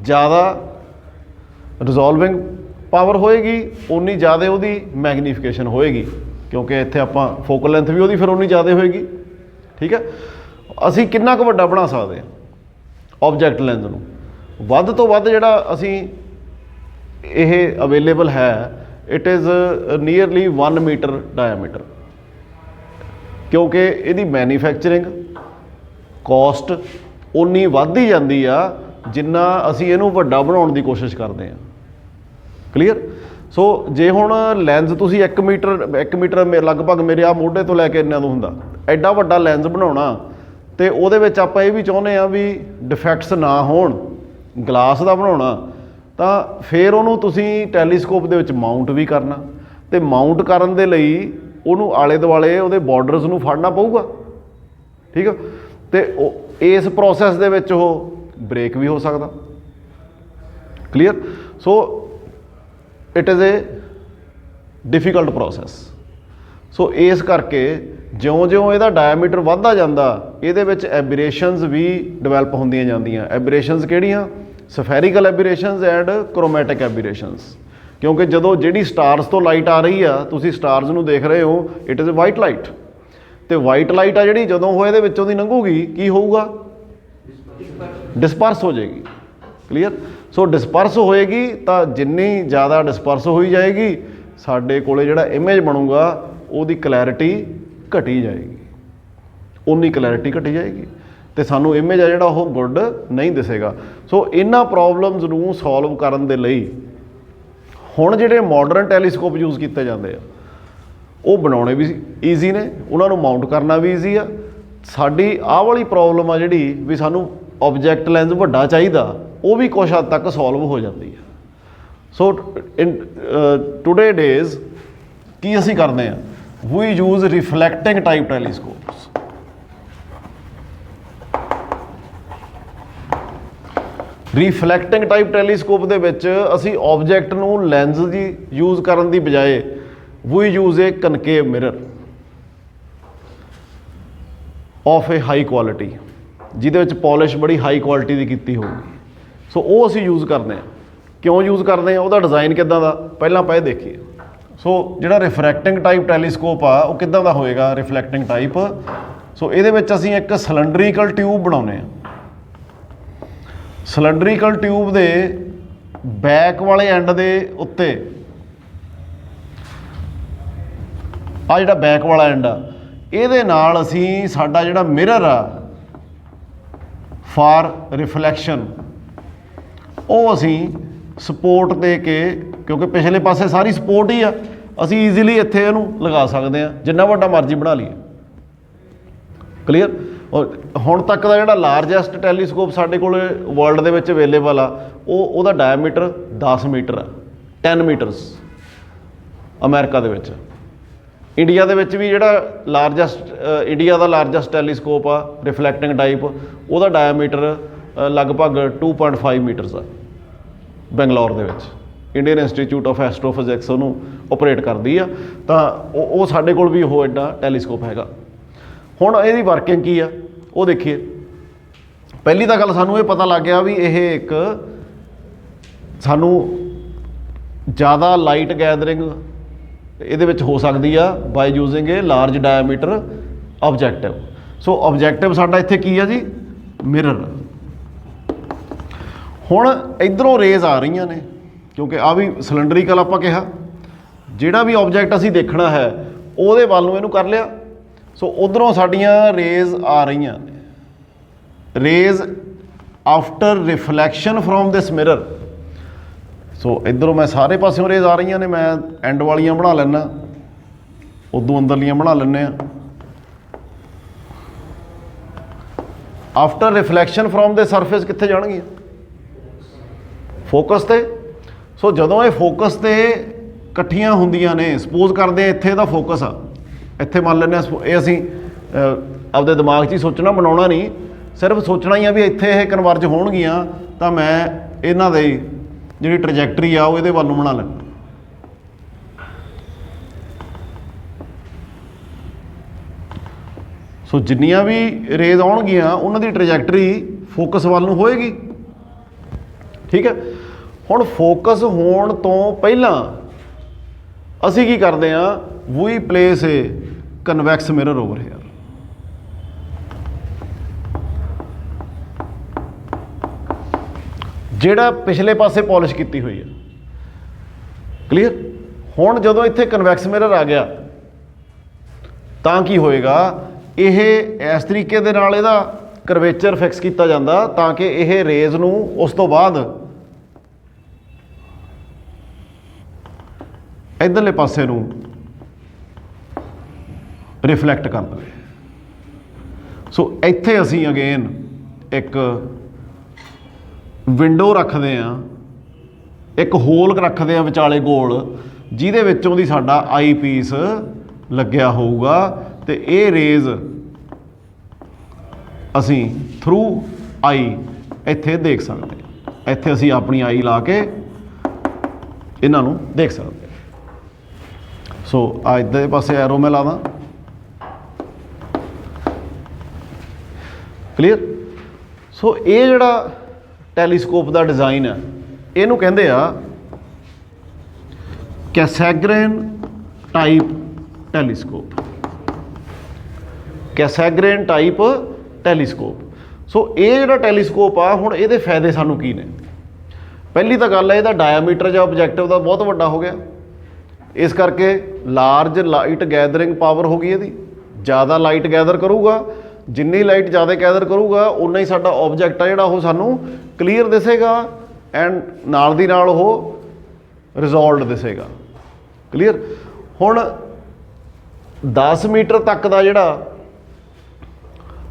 ਜ਼ਿਆਦਾ ਰਿਜ਼ੋਲਵਿੰਗ ਪਾਵਰ ਹੋਏਗੀ, ਉਨੀ ਜ਼ਿਆਦਾ ਉਹਦੀ ਮੈਗਨੀਫਿਕੇਸ਼ਨ ਹੋਏਗੀ, ਕਿਉਂਕਿ ਇੱਥੇ ਆਪਾਂ ਫੋਕਲ ਲੈਂਥ ਵੀ ਉਹਦੀ ਫਿਰ ਉਨੀ ਜ਼ਿਆਦਾ ਹੋਏਗੀ। ਠੀਕ ਹੈ? ਅਸੀਂ ਕਿੰਨਾ ਕੁ ਵੱਡਾ ਬਣਾ ਸਕਦੇ ਹਾਂ ਆਬਜੈਕਟ ਲੈਂਸ ਨੂੰ? ਵੱਧ ਤੋਂ ਵੱਧ ਜਿਹੜਾ ਅਸੀਂ ਇਹ ਅਵੇਲੇਬਲ ਹੈ it is nearly 1 metre diameter, ਕਿਉਂਕਿ ਇਹਦੀ ਮੈਨੂਫੈਕਚਰਿੰਗ ਕੋਸਟ ਉਨੀ ਵੱਧਦੀ ਜਾਂਦੀ ਆ ਜਿੰਨਾ ਅਸੀਂ ਇਹਨੂੰ ਵੱਡਾ ਬਣਾਉਣ ਦੀ ਕੋਸ਼ਿਸ਼ ਕਰਦੇ ਹਾਂ। ਕਲੀਅਰ? ਸੋ ਜੇ ਹੁਣ ਲੈਂਸ ਤੁਸੀਂ 1 ਮੀਟਰ ਲਗਭਗ ਮੇਰੇ ਆ ਮੋਢੇ ਤੋਂ ਲੈ ਕੇ ਇੰਨਾ ਨੂੰ ਹੁੰਦਾ, ਐਡਾ ਵੱਡਾ ਲੈਂਸ ਬਣਾਉਣਾ ਤੇ ਉਹਦੇ ਵਿੱਚ ਆਪਾਂ ਇਹ ਵੀ ਚਾਹੁੰਦੇ ਹਾਂ ਵੀ ਡਿਫੈਕਟਸ ਨਾ ਹੋਣ, ਗਲਾਸ ਦਾ ਬਣਾਉਣਾ, ਤਾਂ ਫਿਰ ਉਹਨੂੰ ਤੁਸੀਂ ਟੈਲੀਸਕੋਪ ਦੇ ਵਿੱਚ ਮਾਊਂਟ ਵੀ ਕਰਨਾ, ਤੇ ਮਾਊਂਟ ਕਰਨ ਦੇ ਲਈ ਉਹਨੂੰ ਆਲੇ ਦੁਆਲੇ ਉਹਦੇ ਬਾਰਡਰਸ ਨੂੰ ਫੜਨਾ ਪਊਗਾ। ਠੀਕ ਆ? ਤੇ ਉਹ ਇਸ ਪ੍ਰੋਸੈਸ ਦੇ ਵਿੱਚ ਉਹ ਬ੍ਰੇਕ ਵੀ ਹੋ ਸਕਦਾ। Clear? So it is a difficult process. So ਇਸ ਕਰਕੇ ਜਿਉਂ-ਜਿਉਂ ਇਹਦਾ ਡਾਇਆਮੀਟਰ ਵੱਧਦਾ ਜਾਂਦਾ ਇਹਦੇ ਵਿੱਚ ਐਬਰੇਸ਼ਨਸ ਵੀ ਡਿਵੈਲਪ ਹੁੰਦੀਆਂ ਜਾਂਦੀਆਂ। ਐਬਰੇਸ਼ਨਸ ਕਿਹੜੀਆਂ? ਸਫੈਰੀਕਲ ਐਬਰੇਸ਼ਨਸ ਐਂਡ ਕ੍ਰੋਮੈਟਿਕ ਐਬਰੇਸ਼ਨਸ। ਕਿਉਂਕਿ ਜਦੋਂ ਜਿਹੜੀ ਸਟਾਰਸ ਤੋਂ ਲਾਈਟ ਆ ਰਹੀ ਆ, ਤੁਸੀਂ ਸਟਾਰਸ ਨੂੰ ਦੇਖ ਰਹੇ ਹੋ, ਇਟ ਇਜ਼ ਵਾਈਟ ਲਾਈਟ, ਤੇ ਵਾਈਟ ਲਾਈਟ ਆ ਜਿਹੜੀ ਜਦੋਂ ਉਹ ਇਹਦੇ ਵਿੱਚੋਂ ਦੀ ਲੰਘੂਗੀ ਕੀ ਹੋਊਗਾ? ਡਿਸਪਰਸ ਹੋ ਜਾਏਗੀ। ਕਲੀਅਰ? ਸੋ ਡਿਸਪਰਸ ਹੋਏਗੀ ਤਾਂ ਜਿੰਨੀ ਜ਼ਿਆਦਾ ਡਿਸਪਰਸ ਹੋਈ ਜਾਏਗੀ ਸਾਡੇ ਕੋਲੇ ਜਿਹੜਾ ਇਮੇਜ ਬਣੂਗਾ ਉਹਦੀ ਕਲੈਰਿਟੀ ਘਟੀ ਜਾਏਗੀ, ਉਨੀ ਕਲੈਰਿਟੀ ਘਟੀ ਜਾਏਗੀ ਤੇ ਸਾਨੂੰ ਇਮੇਜ ਆ ਜਿਹੜਾ ਉਹ ਗੁੱਡ ਨਹੀਂ ਦਿਸੇਗਾ। ਸੋ ਇਹਨਾਂ ਪ੍ਰੋਬਲਮਸ ਨੂੰ ਸੋਲਵ ਕਰਨ ਦੇ ਲਈ ਹੁਣ ਜਿਹੜੇ ਮਾਡਰਨ ਟੈਲੀਸਕੋਪ ਯੂਜ਼ ਕੀਤੇ ਜਾਂਦੇ ਆ ਉਹ ਬਣਾਉਣੇ ਵੀ ਈਜ਼ੀ ਨੇ, ਉਹਨਾਂ ਨੂੰ ਮਾਊਂਟ ਕਰਨਾ ਵੀ ਈਜ਼ੀ ਆ। ਸਾਡੀ ਆਹ ਵਾਲੀ ਪ੍ਰੋਬਲਮ ਆ ਜਿਹੜੀ ਵੀ ਸਾਨੂੰ ਆਬਜੈਕਟ ਲੈਂਸ ਵੱਡਾ ਚਾਹੀਦਾ, ਉਹ ਵੀ ਕੁਛ ਹੱਦ ਤੱਕ ਸੋਲਵ ਹੋ ਜਾਂਦੀ ਆ। ਸੋ ਇਨ ਟੂਡੇ ਡੇਜ਼ ਕੀ ਅਸੀਂ ਕਰਦੇ ਹਾਂ? We use reflecting type telescopes. Reflecting type telescope ਦੇ ਵਿੱਚ ਅਸੀਂ ਆਬਜੈਕਟ ਨੂੰ ਲੈਂਸ ਦੀ ਯੂਜ਼ ਕਰਨ ਦੀ ਬਜਾਏ we use a concave mirror of a high quality, ਜਿਹਦੇ ਵਿੱਚ ਪੋਲਿਸ਼ ਬੜੀ ਹਾਈ ਕੁਆਲਿਟੀ ਦੀ ਕੀਤੀ ਹੋਊਗੀ। ਸੋ ਉਹ ਅਸੀਂ ਯੂਜ਼ ਕਰਦੇ ਹਾਂ। ਕਿਉਂ ਯੂਜ਼ ਕਰਦੇ ਹਾਂ? ਉਹਦਾ ਡਿਜ਼ਾਈਨ ਕਿੱਦਾਂ ਦਾ ਪਹਿਲਾਂ ਆਪਾਂ ਇਹ ਦੇਖੀਏ। ਸੋ ਜਿਹੜਾ ਰਿਫਰੈਕਟਿੰਗ ਟਾਈਪ ਟੈਲੀਸਕੋਪ ਆ ਉਹ ਕਿੱਦਾਂ ਦਾ ਹੋਏਗਾ? Reflecting type. ਸੋ ਇਹਦੇ ਵਿੱਚ ਅਸੀਂ ਇੱਕ ਸਿਲੰਡਰੀਕਲ ਟਿਊਬ ਬਣਾਉਂਦੇ ਹਾਂ। ਸਿਲੰਡਰੀਕਲ ਟਿਊਬ ਦੇ ਬੈਕ ਵਾਲੇ ਐਂਡ ਦੇ ਉੱਤੇ ਆ ਜਿਹੜਾ ਬੈਕ ਵਾਲਾ ਐਂਡ ਆ ਇਹਦੇ ਨਾਲ ਅਸੀਂ ਸਾਡਾ ਜਿਹੜਾ ਮਿਰਰ ਆ ਫਾਰ ਰਿਫਲੈਕਸ਼ਨ ਉਹ ਅਸੀਂ ਸਪੋਰਟ ਦੇ ਕੇ, ਕਿਉਂਕਿ ਪਿਛਲੇ ਪਾਸੇ ਸਾਰੀ ਸਪੋਰਟ ਹੀ ਆ, ਅਸੀਂ ਈਜ਼ੀਲੀ ਇੱਥੇ ਇਹਨੂੰ ਲਗਾ ਸਕਦੇ ਹਾਂ ਜਿੰਨਾ ਵੱਡਾ ਮਰਜ਼ੀ ਬਣਾ ਲਈਏ। ਕਲੀਅਰ। ਔਰ ਹੁਣ ਤੱਕ ਦਾ ਜਿਹੜਾ ਲਾਰਜੈਸਟ ਟੈਲੀਸਕੋਪ ਸਾਡੇ ਕੋਲ ਵਰਲਡ ਦੇ ਵਿੱਚ ਅਵੇਲੇਬਲ ਆ ਉਹਦਾ ਡਾਇਮੀਟਰ 10 ਮੀਟਰ ਆ, 10 ਮੀਟਰਸ ਅਮਰੀਕਾ ਦੇ ਵਿੱਚ। ਇੰਡੀਆ ਦੇ ਵਿੱਚ ਵੀ ਜਿਹੜਾ ਇੰਡੀਆ ਦਾ ਲਾਰਜੈਸਟ ਟੈਲੀਸਕੋਪ ਆ ਰਿਫਲੈਕਟਿੰਗ ਟਾਈਪ, ਉਹਦਾ ਡਾਇਮੀਟਰ ਲਗਭਗ 2.5 ਮੀਟਰਸ ਆ ਬੰਗਲੌਰ ਦੇ ਵਿੱਚ। ਇੰਡੀਅਨ ਇੰਸਟੀਚਿਊਟ ਆਫ ਐਸਟਰੋਫਿਜ਼ਿਕਸ ਉਹਨੂੰ ਓਪਰੇਟ ਕਰਦੀ ਆ, ਤਾਂ ਉਹ ਸਾਡੇ ਕੋਲ ਵੀ ਉਹ ਐਡਾ ਟੈਲੀਸਕੋਪ ਹੈਗਾ। ਹੁਣ ਇਹਦੀ ਵਰਕਿੰਗ ਕੀ ਆ ਉਹ ਦੇਖੀਏ। ਪਹਿਲੀ ਤਾਂ ਗੱਲ ਸਾਨੂੰ ਇਹ ਪਤਾ ਲੱਗ ਗਿਆ ਵੀ ਇਹ ਇੱਕ ਸਾਨੂੰ ਜ਼ਿਆਦਾ ਲਾਈਟ ਗੈਦਰਿੰਗ ਇਹਦੇ ਵਿੱਚ ਹੋ ਸਕਦੀ ਆ ਬਾਈ ਯੂਜ਼ਿੰਗ ਏ ਲਾਰਜ ਡਾਇਆਮੀਟਰ ਆਬਜੈਕਟਿਵ। ਸੋ ਆਬਜੈਕਟਿਵ ਸਾਡਾ ਇੱਥੇ ਕੀ ਆ ਜੀ, ਮਿਰਰ। ਹੁਣ ਇੱਧਰੋਂ ਰੇਜ਼ ਆ ਰਹੀਆਂ ਨੇ, ਕਿਉਂਕਿ ਆ ਵੀ ਸਿਲੰਡਰੀਕਲ ਆਪਾਂ ਕਿਹਾ, ਜਿਹੜਾ ਵੀ ਆਬਜੈਕਟ ਅਸੀਂ ਦੇਖਣਾ ਹੈ ਉਹਦੇ ਵੱਲ ਨੂੰ ਇਹਨੂੰ ਕਰ ਲਿਆ। ਸੋ ਉਧਰੋਂ ਸਾਡੀਆਂ ਰੇਜ਼ ਆ ਰਹੀਆਂ ਨੇ, rays after reflection from this mirror. So ਇੱਧਰੋਂ ਮੈਂ ਸਾਰੇ ਪਾਸਿਓਂ ਰੇਜ਼ ਆ ਰਹੀਆਂ ਨੇ, ਮੈਂ ਐਂਡ ਵਾਲੀਆਂ ਬਣਾ ਲੈਣਾ, ਉਦੋਂ ਅੰਦਰਲੀਆਂ ਬਣਾ ਲੈਂਦੇ ਹਾਂ। ਆਫਟਰ ਰਿਫਲੈਕਸ਼ਨ ਫਰੋਮ ਦੇ ਸਰਫੇਸ ਕਿੱਥੇ ਜਾਣਗੀਆਂ, ਫੋਕਸ ਤੇ। ਸੋ ਜਦੋਂ ਇਹ ਫੋਕਸ ਤੇ ਇਕੱਠੀਆਂ ਹੁੰਦੀਆਂ ਨੇ, ਸਪੋਜ਼ ਕਰਦੇ ਇੱਥੇ ਇਹਦਾ ਫੋਕਸ ਆ, ਇੱਥੇ ਮੰਨ ਲੈਂਦੇ ਹਾਂ ਇਹ ਅਸੀਂ ਆਪਦੇ ਦਿਮਾਗ 'ਚ ਹੀ ਸੋਚਣਾ, ਬਣਾਉਣਾ ਨਹੀਂ, ਸਿਰਫ ਸੋਚਣਾ ਹੀ ਆ ਵੀ ਇੱਥੇ ਇਹ ਕਨਵਰਜ ਹੋਣਗੀਆਂ, ਤਾਂ ਮੈਂ ਇਹਨਾਂ ਦੇ ਜਿਹੜੀ ਟਰਜੈਕਟਰੀ ਆ ਉਹ ਇਹਦੇ ਵੱਲ ਨੂੰ ਬਣਾ ਲੈਣਾ। ਸੋ ਜਿੰਨੀਆਂ ਵੀ ਰੇਜ਼ ਆਉਣਗੀਆਂ ਉਹਨਾਂ ਦੀ ਟਰਜੈਕਟਰੀ ਫੋਕਸ ਵੱਲ ਨੂੰ ਹੋਏਗੀ। ਠੀਕ ਹੈ। ਹੁਣ ਫੋਕਸ ਹੋਣ ਤੋਂ ਪਹਿਲਾਂ ਅਸੀਂ ਕੀ ਕਰਦੇ ਹਾਂ, we place a convex mirror over here. ਜਿਹੜਾ ਪਿਛਲੇ ਪਾਸੇ ਪੋਲਿਸ਼ ਕੀਤੀ ਹੋਈ ਹੈ। ਕਲੀਅਰ। ਹੁਣ ਜਦੋਂ ਇੱਥੇ ਕਨਵੈਕਸ ਮਿਰਰ ਆ ਗਿਆ ਤਾਂ ਕੀ ਹੋਏਗਾ, ਇਹ ਇਸ ਤਰੀਕੇ ਦੇ ਨਾਲ ਇਹਦਾ ਕਰਵੇਚਰ ਫਿਕਸ ਕੀਤਾ ਜਾਂਦਾ ਤਾਂ ਕਿ ਇਹ ਰੇਜ਼ ਨੂੰ ਉਸ ਤੋਂ ਬਾਅਦ ਇੱਧਰਲੇ ਪਾਸੇ ਨੂੰ ਰਿਫਲੈਕਟ ਕਰ ਦੇਵੇ। ਸੋ ਇੱਥੇ ਅਸੀਂ ਅਗੇਨ ਇੱਕ ਵਿੰਡੋ ਰੱਖਦੇ ਹਾਂ, ਇੱਕ ਹੋਲ ਰੱਖਦੇ ਹਾਂ ਵਿਚਾਲੇ ਗੋਲ, ਜਿਹਦੇ ਵਿੱਚੋਂ ਦੀ ਸਾਡਾ ਆਈ ਪੀਸ ਲੱਗਿਆ ਹੋਊਗਾ, ਤੇ ਇਹ ਰੇਜ਼ ਅਸੀਂ ਥਰੂ ਆਈ ਇੱਥੇ ਦੇਖ ਸਕਦੇ ਹਾਂ। ਇੱਥੇ ਅਸੀਂ ਆਪਣੀ ਆਈ ਲਾ ਕੇ ਇਹਨਾਂ ਨੂੰ ਦੇਖ ਸਕਦੇ ਹਾਂ। ਸੋ ਆ ਇੱਧਰ ਦੇ ਪਾਸੇ ਐਰੋ ਮੈਂ ਲਾ ਦਾਂ। ਕਲੀਅਰ। ਸੋ ਇਹ ਜਿਹੜਾ ਟੈਲੀਸਕੋਪ ਦਾ ਡਿਜ਼ਾਈਨ ਹੈ ਇਹਨੂੰ ਕਹਿੰਦੇ ਆ Cassegrain type telescope. Cassegrain type telescope. So ਇਹ ਜਿਹੜਾ ਟੈਲੀਸਕੋਪ ਆ, ਹੁਣ ਇਹਦੇ ਫਾਇਦੇ ਸਾਨੂੰ ਕੀ ਨੇ। ਪਹਿਲੀ ਤਾਂ ਗੱਲ ਹੈ ਇਹਦਾ ਡਾਇਆਮੀਟਰ ਜਾਂ ਆਬਜੈਕਟਿਵ ਦਾ ਬਹੁਤ ਵੱਡਾ ਹੋ ਗਿਆ, ਇਸ ਕਰਕੇ ਲਾਰਜ ਲਾਈਟ ਗੈਦਰਿੰਗ ਪਾਵਰ ਹੋ ਗਈ ਇਹਦੀ। ਜ਼ਿਆਦਾ ਲਾਈਟ ਗੈਦਰ ਕਰੂਗਾ, ਜਿੰਨੀ ਲਾਈਟ ਜ਼ਿਆਦਾ ਗੈਦਰ ਕਰੂਗਾ ਉਨਾ ਹੀ ਸਾਡਾ ਆਬਜੈਕਟ ਆ ਜਿਹੜਾ ਉਹ ਸਾਨੂੰ ਕਲੀਅਰ ਦਿਸੇਗਾ ਐਂਡ ਨਾਲ ਦੀ ਨਾਲ ਉਹ ਰਿਜ਼ੋਲਵਡ ਦਿਸੇਗਾ। ਕਲੀਅਰ। ਹੁਣ 10 ਮੀਟਰ ਤੱਕ ਦਾ ਜਿਹੜਾ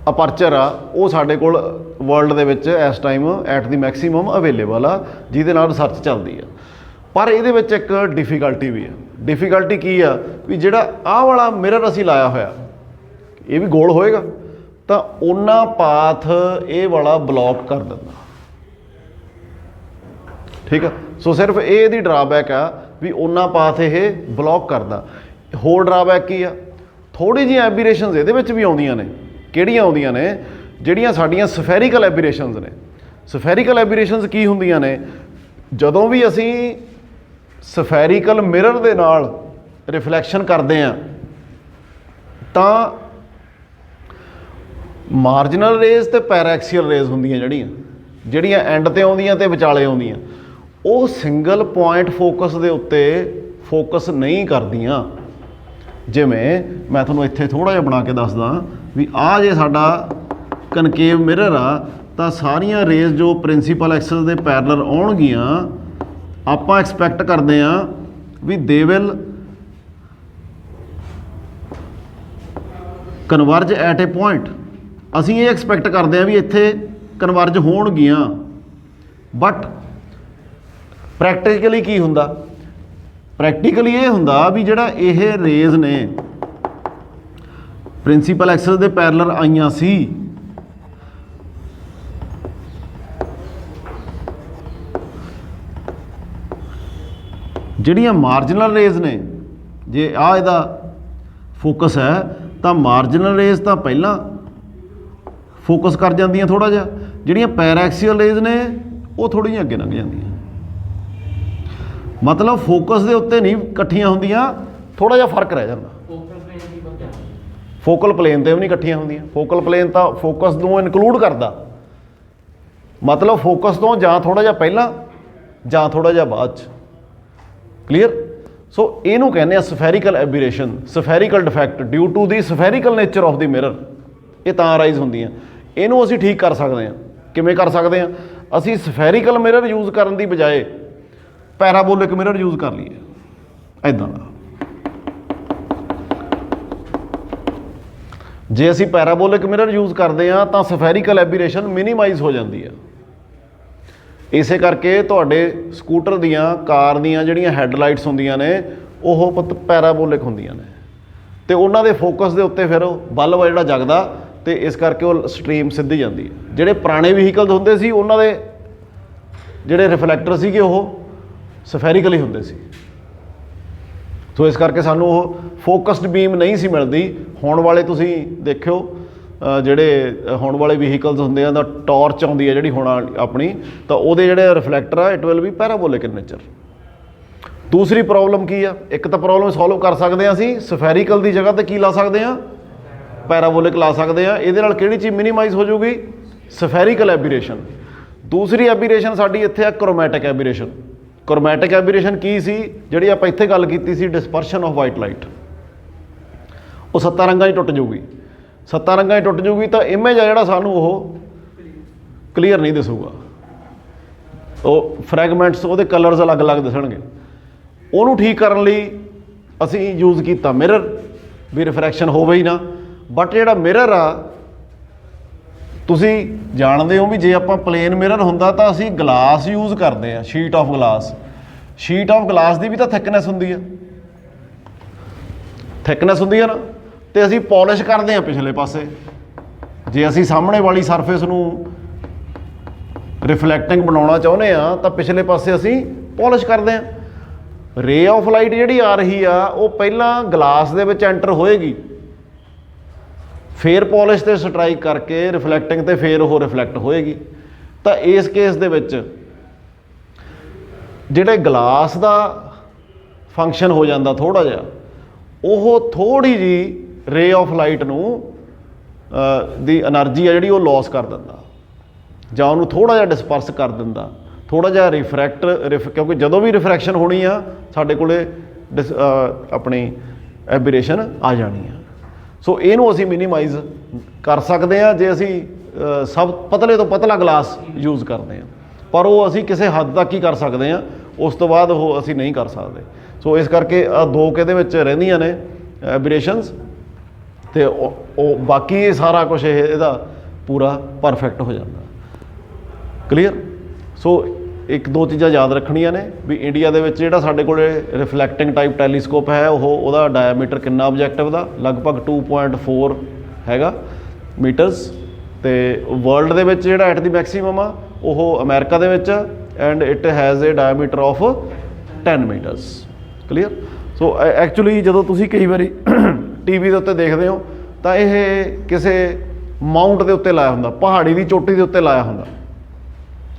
ਅਪਰਚਰ ਆ ਉਹ ਸਾਡੇ ਕੋਲ ਵਰਲਡ ਦੇ ਵਿੱਚ ਇਸ time at the maximum available ਆ, ਜਿਹਦੇ ਨਾਲ ਰਿਸਰਚ ਚੱਲਦੀ ਆ। ਪਰ ਇਹਦੇ ਵਿੱਚ ਇੱਕ ਡਿਫੀਕਲਟੀ ਵੀ ਆ। ਡਿਫੀਕਲਟੀ ਕੀ ਆ ਵੀ ਜਿਹੜਾ ਆਹ ਵਾਲਾ ਮਿਰਰ ਅਸੀਂ ਲਾਇਆ ਹੋਇਆ ਇਹ ਵੀ ਗੋਲ ਹੋਏਗਾ, ਤਾਂ ਉਹਨਾਂ ਪਾਥ ਇਹ ਵਾਲਾ ਬਲੌਕ ਕਰ ਦਿੰਦਾ। ਠੀਕ ਆ। ਸੋ ਸਿਰਫ ਇਹ ਇਹਦੀ ਡਰਾਬੈਕ ਆ ਵੀ ਉਹਨਾਂ ਪਾਥ ਇਹ ਬਲੌਕ ਕਰਦਾ। ਹੋਰ ਡਰਾਬੈਕ ਕੀ ਆ, ਥੋੜ੍ਹੀ ਜਿਹੀ ਐਬੀਰੇਸ਼ਨਸ ਇਹਦੇ ਵਿੱਚ ਵੀ ਆਉਂਦੀਆਂ ਨੇ। ਕਿਹੜੀਆਂ ਆਉਂਦੀਆਂ ਨੇ, ਜਿਹੜੀਆਂ ਸਾਡੀਆਂ ਸਫੈਰੀਕਲ ਐਬੀਰੇਸ਼ਨਸ ਨੇ। ਸਫੈਰੀਕਲ ਐਬੀਰੇਸ਼ਨਸ ਕੀ ਹੁੰਦੀਆਂ ਨੇ, ਜਦੋਂ ਵੀ ਅਸੀਂ ਸਫੈਰੀਕਲ ਮਿਰਰ ਦੇ ਨਾਲ ਰਿਫਲੈਕਸ਼ਨ ਕਰਦੇ ਹਾਂ ਤਾਂ ਮਾਰਜਨਲ ਰੇਜ਼ ਤੇ ਪੈਰਾਐਕਸੀਅਲ ਰੇਜ਼ ਹੁੰਦੀਆਂ ਜਿਹੜੀਆਂ, ਜਿਹੜੀਆਂ ਐਂਡ ਤੇ ਆਉਂਦੀਆਂ ਤੇ ਵਿਚਾਲੇ ਆਉਂਦੀਆਂ, ਉਹ ਸਿੰਗਲ ਪੁਆਇੰਟ ਫੋਕਸ ਦੇ ਉੱਤੇ ਫੋਕਸ ਨਹੀਂ ਕਰਦੀਆਂ। ਜਿਵੇਂ ਮੈਂ ਤੁਹਾਨੂੰ ਇੱਥੇ ਥੋੜ੍ਹਾ ਜਿਹਾ ਬਣਾ ਕੇ ਦੱਸਦਾ ਵੀ ਆਹ ਜੇ ਸਾਡਾ ਕਨਕੇਵ ਮਿਰਰ ਆ ਤਾਂ ਸਾਰੀਆਂ ਰੇਜ਼ ਜੋ ਪ੍ਰਿੰਸੀਪਲ ਐਕਸਿਸ ਦੇ ਪੈਰਲਲ ਆਉਣਗੀਆਂ, ਆਪਾਂ ਐਕਸਪੈਕਟ ਕਰਦੇ ਹਾਂ ਵੀ they will converge at a point. ਅਸੀਂ ਇਹ ਐਕਸਪੈਕਟ ਕਰਦੇ ਹਾਂ ਵੀ ਇੱਥੇ ਕਨਵਰਜ ਹੋਣਗੀਆਂ, ਬਟ ਪ੍ਰੈਕਟੀਕਲੀ ਕੀ ਹੁੰਦਾ? ਪ੍ਰੈਕਟੀਕਲੀ ਇਹ ਹੁੰਦਾ ਵੀ ਜਿਹੜਾ ਇਹ ਰੇਜ਼ ਨੇ ਪ੍ਰਿੰਸੀਪਲ ਐਕਸਿਸ ਦੇ ਪੈਰਲਲ ਆਈਆਂ ਸੀ, ਜਿਹੜੀਆਂ ਮਾਰਜਨਲ ਰੇਜ਼ ਨੇ, ਜੇ ਆ ਇਹਦਾ ਫੋਕਸ ਹੈ ਤਾਂ ਮਾਰਜਨਲ ਰੇਜ਼ ਤਾਂ ਪਹਿਲਾਂ ਫੋਕਸ ਕਰ ਜਾਂਦੀਆਂ ਥੋੜ੍ਹਾ ਜਿਹਾ, ਜਿਹੜੀਆਂ ਪੈਰਾਐਕਸੀਅਲ ਰੇਜ਼ ਨੇ ਉਹ ਥੋੜ੍ਹੀਆਂ ਅੱਗੇ ਲੰਘ ਜਾਂਦੀਆਂ। ਮਤਲਬ ਫੋਕਸ ਦੇ ਉੱਤੇ ਨਹੀਂ ਇਕੱਠੀਆਂ ਹੁੰਦੀਆਂ, ਥੋੜ੍ਹਾ ਜਿਹਾ ਫਰਕ ਰਹਿ ਜਾਂਦਾ। ਫੋਕਲ ਪਲੇਨ ਤੇ ਵੀ ਨਹੀਂ ਇਕੱਠੀਆਂ ਹੁੰਦੀਆਂ। ਫੋਕਲ ਪਲੇਨ ਤਾਂ ਫੋਕਸ ਨੂੰ ਇਨਕਲੂਡ ਕਰਦਾ, ਮਤਲਬ ਫੋਕਸ ਤੋਂ ਜਾਂ ਥੋੜ੍ਹਾ ਜਿਹਾ ਪਹਿਲਾਂ ਜਾਂ ਥੋੜ੍ਹਾ ਜਿਹਾ ਬਾਅਦ 'ਚ। ਕਲੀਅਰ? ਸੋ ਇਹਨੂੰ ਕਹਿੰਦੇ ਆ ਸਫੈਰੀਕਲ ਐਬੀਰੇਸ਼ਨ, ਸਫੈਰੀਕਲ defect due to the ਸਫੈਰੀਕਲ nature of the mirror. ਇਹ ਤਾਂ ਅਰਾਈਜ਼ ਹੁੰਦੀਆਂ। ਇਹਨੂੰ ਅਸੀਂ ਠੀਕ ਕਰ ਸਕਦੇ ਹਾਂ। ਕਿਵੇਂ ਕਰ ਸਕਦੇ ਹਾਂ? ਅਸੀਂ ਸਫੈਰੀਕਲ ਮਿਰਰ ਯੂਜ਼ ਕਰਨ ਦੀ ਬਜਾਏ ਪੈਰਾਬੋਲਿਕ ਮਿਰਰ ਯੂਜ਼ ਕਰ ਲਈਏ, ਇੱਦਾਂ ਦਾ। ਜੇ ਅਸੀਂ ਪੈਰਾਬੋਲਿਕ ਮਿਰਰ ਯੂਜ਼ ਕਰਦੇ ਹਾਂ ਤਾਂ ਸਫੈਰੀਕਲ ਐਬੀਰੇਸ਼ਨ ਮਿਨੀਮਾਈਜ਼ ਹੋ ਜਾਂਦੀ ਹੈ। ਇਸੇ ਕਰਕੇ ਤੁਹਾਡੇ ਸਕੂਟਰ ਦੀਆਂ, ਕਾਰ ਦੀਆਂ ਜਿਹੜੀਆਂ ਹੈੱਡਲਾਈਟਸ ਹੁੰਦੀਆਂ ਨੇ ਉਹ ਪੈਰਾਬੋਲਿਕ ਹੁੰਦੀਆਂ ਨੇ, ਅਤੇ ਉਹਨਾਂ ਦੇ ਫੋਕਸ ਦੇ ਉੱਤੇ ਫਿਰ ਬਲਬ ਜਿਹੜਾ ਜਗਦਾ, ਅਤੇ ਇਸ ਕਰਕੇ ਉਹ ਸਟਰੀਮ ਸਿੱਧੀ ਜਾਂਦੀ ਹੈ। ਜਿਹੜੇ ਪੁਰਾਣੇ ਵਹੀਕਲਸ ਹੁੰਦੇ ਸੀ ਉਹਨਾਂ ਦੇ ਜਿਹੜੇ ਰਿਫਲੈਕਟਰ ਸੀਗੇ ਉਹ ਸਫੈਰੀਕਲ ਹੀ ਹੁੰਦੇ ਸੀ। ਸੋ ਇਸ ਕਰਕੇ ਸਾਨੂੰ ਉਹ ਫੋਕਸਡ ਬੀਮ ਨਹੀਂ ਸੀ ਮਿਲਦੀ। ਹੁਣ ਵਾਲੇ ਤੁਸੀਂ ਦੇਖਿਓ, ਜਿਹੜੇ ਹੁਣ ਵਾਲੇ ਵਹੀਕਲਸ ਹੁੰਦੇ ਆ ਤਾਂ ਟਾਰਚ ਆਉਂਦੀ ਹੈ ਜਿਹੜੀ ਹੁਣ ਆਪਣੀ, ਤਾਂ ਉਹਦੇ ਜਿਹੜੇ ਰਿਫਲੈਕਟਰ ਆ it will be parabolic in nature. ਦੂਸਰੀ ਪ੍ਰੋਬਲਮ ਕੀ ਆ? ਇੱਕ ਤਾਂ ਪ੍ਰੋਬਲਮ ਸੋਲਵ ਕਰ ਸਕਦੇ ਹਾਂ ਅਸੀਂ, ਸਫੈਰੀਕਲ ਦੀ ਜਗ੍ਹਾ 'ਤੇ ਕੀ ਲਾ ਸਕਦੇ ਹਾਂ? ਪੈਰਾਬੋਲਿਕ ਲਾ ਸਕਦੇ ਹਾਂ। ਇਹਦੇ ਨਾਲ ਕਿਹੜੀ ਚੀਜ਼ ਮਿਨੀਮਾਈਜ਼ ਹੋ ਜਾਊਗੀ? ਸਫੈਰੀਕਲ ਐਬੀਰੇਸ਼ਨ। ਦੂਸਰੀ ਐਬੀਰੇਸ਼ਨ ਸਾਡੀ ਇੱਥੇ ਆ ਕ੍ਰੋਮੈਟਿਕ ਐਬੀਰੇਸ਼ਨ। ਕ੍ਰੋਮੈਟਿਕ ਐਬੀਰੇਸ਼ਨ ਕੀ ਸੀ? ਜਿਹੜੀ ਆਪਾਂ ਇੱਥੇ ਗੱਲ ਕੀਤੀ ਸੀ ਡਿਸਪਰਸ਼ਨ ਆਫ ਵਾਈਟ ਲਾਈਟ, ਉਹ ਸੱਤਾਂ ਰੰਗਾਂ 'ਚ ਟੁੱਟ ਜਾਊਗੀ। ਸੱਤਾਂ ਰੰਗਾਂ 'ਚ ਟੁੱਟ ਜਾਊਗੀ ਤਾਂ ਇਮੇਜ ਆ ਜਿਹੜਾ ਸਾਨੂੰ ਉਹ ਕਲੀਅਰ ਨਹੀਂ ਦਿਸੂਗਾ। ਉਹ ਫਰੈਗਮੈਂਟਸ, ਉਹਦੇ ਕਲਰਸ ਅਲੱਗ-ਅਲੱਗ ਦਿਸਣਗੇ। ਉਹਨੂੰ ਠੀਕ ਕਰਨ ਲਈ ਅਸੀਂ ਯੂਜ਼ ਕੀਤਾ ਮਿਰਰ, ਵੀ ਰਿਫਰੈਕਸ਼ਨ ਹੋਵੇ ਹੀ ਨਾ। ਬਟ ਜਿਹੜਾ ਮਿਰਰ ਆ, ਤੁਸੀਂ ਜਾਣਦੇ ਹੋ ਵੀ ਜੇ ਆਪਾਂ ਪਲੇਨ ਮਿਰਰ ਹੁੰਦਾ ਤਾਂ ਅਸੀਂ ਗਲਾਸ ਯੂਜ਼ ਕਰਦੇ ਹਾਂ, sheet of glass. Sheet of glass ਦੀ ਵੀ ਤਾਂ ਥਿਕਨੈਸ ਹੁੰਦੀ ਆ, ਥਿਕਨੈਸ ਹੁੰਦੀ ਆ ਨਾ, ਅਤੇ ਅਸੀਂ ਪੋਲਿਸ਼ ਕਰਦੇ ਹਾਂ ਪਿਛਲੇ ਪਾਸੇ। ਜੇ ਅਸੀਂ ਸਾਹਮਣੇ ਵਾਲੀ ਸਰਫੇਸ ਨੂੰ ਰਿਫਲੈਕਟਿੰਗ ਬਣਾਉਣਾ ਚਾਹੁੰਦੇ ਹਾਂ ਤਾਂ ਪਿਛਲੇ ਪਾਸੇ ਅਸੀਂ ਪੋਲਿਸ਼ ਕਰਦੇ ਹਾਂ। ਰੇ ਆਫ ਲਾਈਟ ਜਿਹੜੀ ਆ ਰਹੀ ਆ ਉਹ ਪਹਿਲਾਂ ਗਲਾਸ ਦੇ ਵਿੱਚ ਐਂਟਰ ਹੋਏਗੀ, ਫਿਰ ਪੋਲਿਸ਼ 'ਤੇ ਸਟਰਾਈਕ ਕਰਕੇ ਰਿਫਲੈਕਟਿੰਗ 'ਤੇ ਫਿਰ ਉਹ ਰਿਫਲੈਕਟ ਹੋਏਗੀ। ਤਾਂ ਇਸ ਕੇਸ ਦੇ ਵਿੱਚ ਜਿਹੜੇ ਗਲਾਸ ਦਾ ਫੰਕਸ਼ਨ ਹੋ ਜਾਂਦਾ ਥੋੜ੍ਹਾ ਜਿਹਾ, ਉਹ ਥੋੜ੍ਹੀ ਜਿਹੀ ਰੇ ਆਫ ਲਾਈਟ ਨੂੰ ਦੀ ਐਨਰਜੀ ਆ ਜਿਹੜੀ ਉਹ ਲੋਸ ਕਰ ਦਿੰਦਾ, ਜਾਂ ਉਹਨੂੰ ਥੋੜ੍ਹਾ ਜਿਹਾ ਡਿਸਪਰਸ ਕਰ ਦਿੰਦਾ, ਥੋੜ੍ਹਾ ਜਿਹਾ ਕਿਉਂਕਿ ਜਦੋਂ ਵੀ ਰਿਫਰੈਕਸ਼ਨ ਹੋਣੀ ਆ ਸਾਡੇ ਕੋਲ ਆਪਣੀ ਐਬੀਰੇਸ਼ਨ ਆ ਜਾਣੀ ਆ। ਸੋ ਇਹਨੂੰ ਅਸੀਂ ਮਿਨੀਮਾਈਜ਼ ਕਰ ਸਕਦੇ ਹਾਂ ਜੇ ਅਸੀਂ ਸਭ ਪਤਲੇ ਤੋਂ ਪਤਲਾ ਗਲਾਸ ਯੂਜ਼ ਕਰਦੇ ਹਾਂ, ਪਰ ਉਹ ਅਸੀਂ ਕਿਸੇ ਹੱਦ ਤੱਕ ਹੀ ਕਰ ਸਕਦੇ ਹਾਂ, ਉਸ ਤੋਂ ਬਾਅਦ ਉਹ ਅਸੀਂ ਨਹੀਂ ਕਰ ਸਕਦੇ। ਸੋ ਇਸ ਕਰਕੇ ਆਹ ਦੋ ਇਹਦੇ ਵਿੱਚ ਰਹਿੰਦੀਆਂ ਨੇ ਐਬੀਰੇਸ਼ਨਸ, ਅਤੇ ਉਹ ਬਾਕੀ ਸਾਰਾ ਕੁਛ ਇਹਦਾ ਪੂਰਾ ਪਰਫੈਕਟ ਹੋ ਜਾਂਦਾ। ਕਲੀਅਰ? ਸੋ ਇੱਕ ਦੋ ਚੀਜ਼ਾਂ ਯਾਦ ਰੱਖਣੀਆਂ ਨੇ ਵੀ ਇੰਡੀਆ ਦੇ ਵਿੱਚ ਜਿਹੜਾ ਸਾਡੇ ਕੋਲ ਰਿਫਲੈਕਟਿੰਗ ਟਾਈਪ ਟੈਲੀਸਕੋਪ ਹੈ ਉਹਦਾ ਡਾਇਆਮੀਟਰ ਕਿੰਨਾ ਆਬਜੈਕਟਿਵ ਦਾ? ਲਗਭਗ 2.4 ਹੈਗਾ ਮੀਟਰਸ। ਅਤੇ ਵਰਲਡ ਦੇ ਵਿੱਚ ਜਿਹੜਾ ਐਟ ਦੀ ਮੈਕਸੀਮਮ ਆ ਉਹ ਅਮਰੀਕਾ ਦੇ ਵਿੱਚ, and it has A diameter of 10 metres. Clear? So actually ਜਦੋਂ ਤੁਸੀਂ ਕਈ ਵਾਰੀ TV ਦੇ ਉੱਤੇ ਦੇਖਦੇ ਹੋ ਤਾਂ ਇਹ ਕਿਸੇ ਮਾਊਂਟ ਦੇ ਉੱਤੇ ਲਾਇਆ ਹੁੰਦਾ, ਪਹਾੜੀ ਦੀ ਚੋਟੀ ਦੇ ਉੱਤੇ ਲਾਇਆ ਹੁੰਦਾ।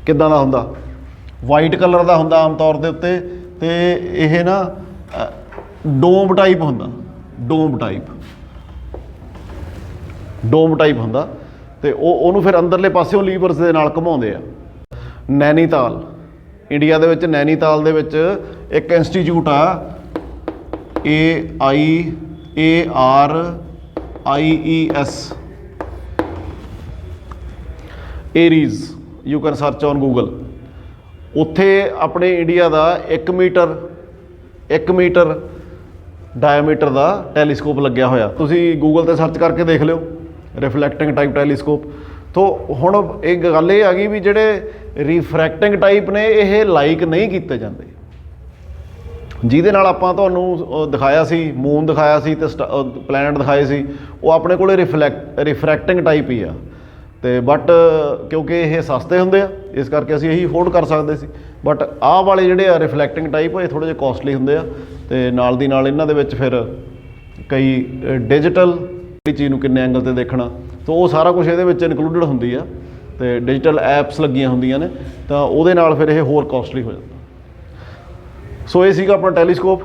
ਕਿੱਦਾਂ ਦਾ ਹੁੰਦਾ? ਵਾਈਟ ਕਲਰ ਦਾ ਹੁੰਦਾ ਆਮ ਤੌਰ ਦੇ ਉੱਤੇ, ਅਤੇ ਇਹ ਨਾ ਡੋਮ ਟਾਈਪ ਹੁੰਦਾ, ਡੋਮ ਟਾਈਪ ਹੁੰਦਾ, ਅਤੇ ਉਹਨੂੰ ਫਿਰ ਅੰਦਰਲੇ ਪਾਸਿਓਂ ਲੀਵਰਸ ਦੇ ਨਾਲ ਘੁਮਾਉਂਦੇ ਆ। ਨੈਨੀਤਾਲ, ਇੰਡੀਆ ਦੇ ਵਿੱਚ ਨੈਨੀਤਾਲ ਦੇ ਵਿੱਚ ਇੱਕ ਇੰਸਟੀਚਿਊਟ ਆ ARIES, Aries, you can search on Google. ਉੱਥੇ ਆਪਣੇ ਇੰਡੀਆ ਦਾ 1 ਮੀਟਰ ਡਾਇਆਮੀਟਰ ਦਾ ਟੈਲੀਸਕੋਪ ਲੱਗਿਆ ਹੋਇਆ। ਤੁਸੀਂ ਗੂਗਲ ਤੇ ਸਰਚ ਕਰਕੇ ਦੇਖ ਲਿਓ, ਰਿਫਲੈਕਟਿੰਗ ਟਾਈਪ ਟੈਲੀਸਕੋਪ। ਤੋ ਹੁਣ ਇਹ ਗੱਲ ਇਹ ਆ ਗਈ ਵੀ ਜਿਹੜੇ ਰਿਫਰੈਕਟਿੰਗ ਟਾਈਪ ਨੇ ਇਹ ਲਾਈਕ ਨਹੀਂ ਕੀਤੇ ਜਾਂਦੇ, ਜਿਹਦੇ ਨਾਲ ਆਪਾਂ ਤੁਹਾਨੂੰ ਦਿਖਾਇਆ ਸੀ, ਮੂਨ ਦਿਖਾਇਆ ਸੀ ਤੇ ਪਲੈਨਟ ਦਿਖਾਏ ਸੀ, ਉਹ ਆਪਣੇ ਕੋਲੇ ਰਿਫਰੈਕਟਿੰਗ ਟਾਈਪ ਹੀ ਆ। ਤੇ ਬਟ ਕਿਉਂਕਿ ਇਹ ਸਸਤੇ ਹੁੰਦੇ ਆ, ਇਸ ਕਰਕੇ ਅਸੀਂ ਇਹੀ ਅਫੋਰਡ ਕਰ ਸਕਦੇ ਸੀ। ਬਟ ਆਹ ਵਾਲੇ ਜਿਹੜੇ ਆ ਰਿਫਲੈਕਟਿੰਗ ਟਾਈਪ, ਇਹ ਥੋੜ੍ਹੇ ਜਿਹੇ ਕੋਸਟਲੀ ਹੁੰਦੇ ਆ। ਤੇ ਨਾਲ ਦੀ ਨਾਲ ਇਹਨਾਂ ਦੇ ਵਿੱਚ ਫਿਰ ਕਈ ਡਿਜੀਟਲ ਚੀਜ਼ ਨੂੰ ਕਿੰਨੇ ਐਂਗਲ ਤੇ ਦੇਖਣਾ, ਤਾਂ ਉਹ ਸਾਰਾ ਕੁਝ ਇਹਦੇ ਵਿੱਚ ਇਨਕਲੂਡਡ ਹੁੰਦੀ ਆ। ਤੇ ਡਿਜੀਟਲ ਐਪਸ ਲੱਗੀਆਂ ਹੁੰਦੀਆਂ ਨੇ, ਤਾਂ ਉਹਦੇ ਨਾਲ ਫਿਰ ਇਹ ਹੋਰ ਕੋਸਟਲੀ ਹੋ ਜਾਂਦਾ। ਸੋ ਇਹ ਸੀਗਾ ਆਪਣਾ ਟੈਲੀਸਕੋਪ।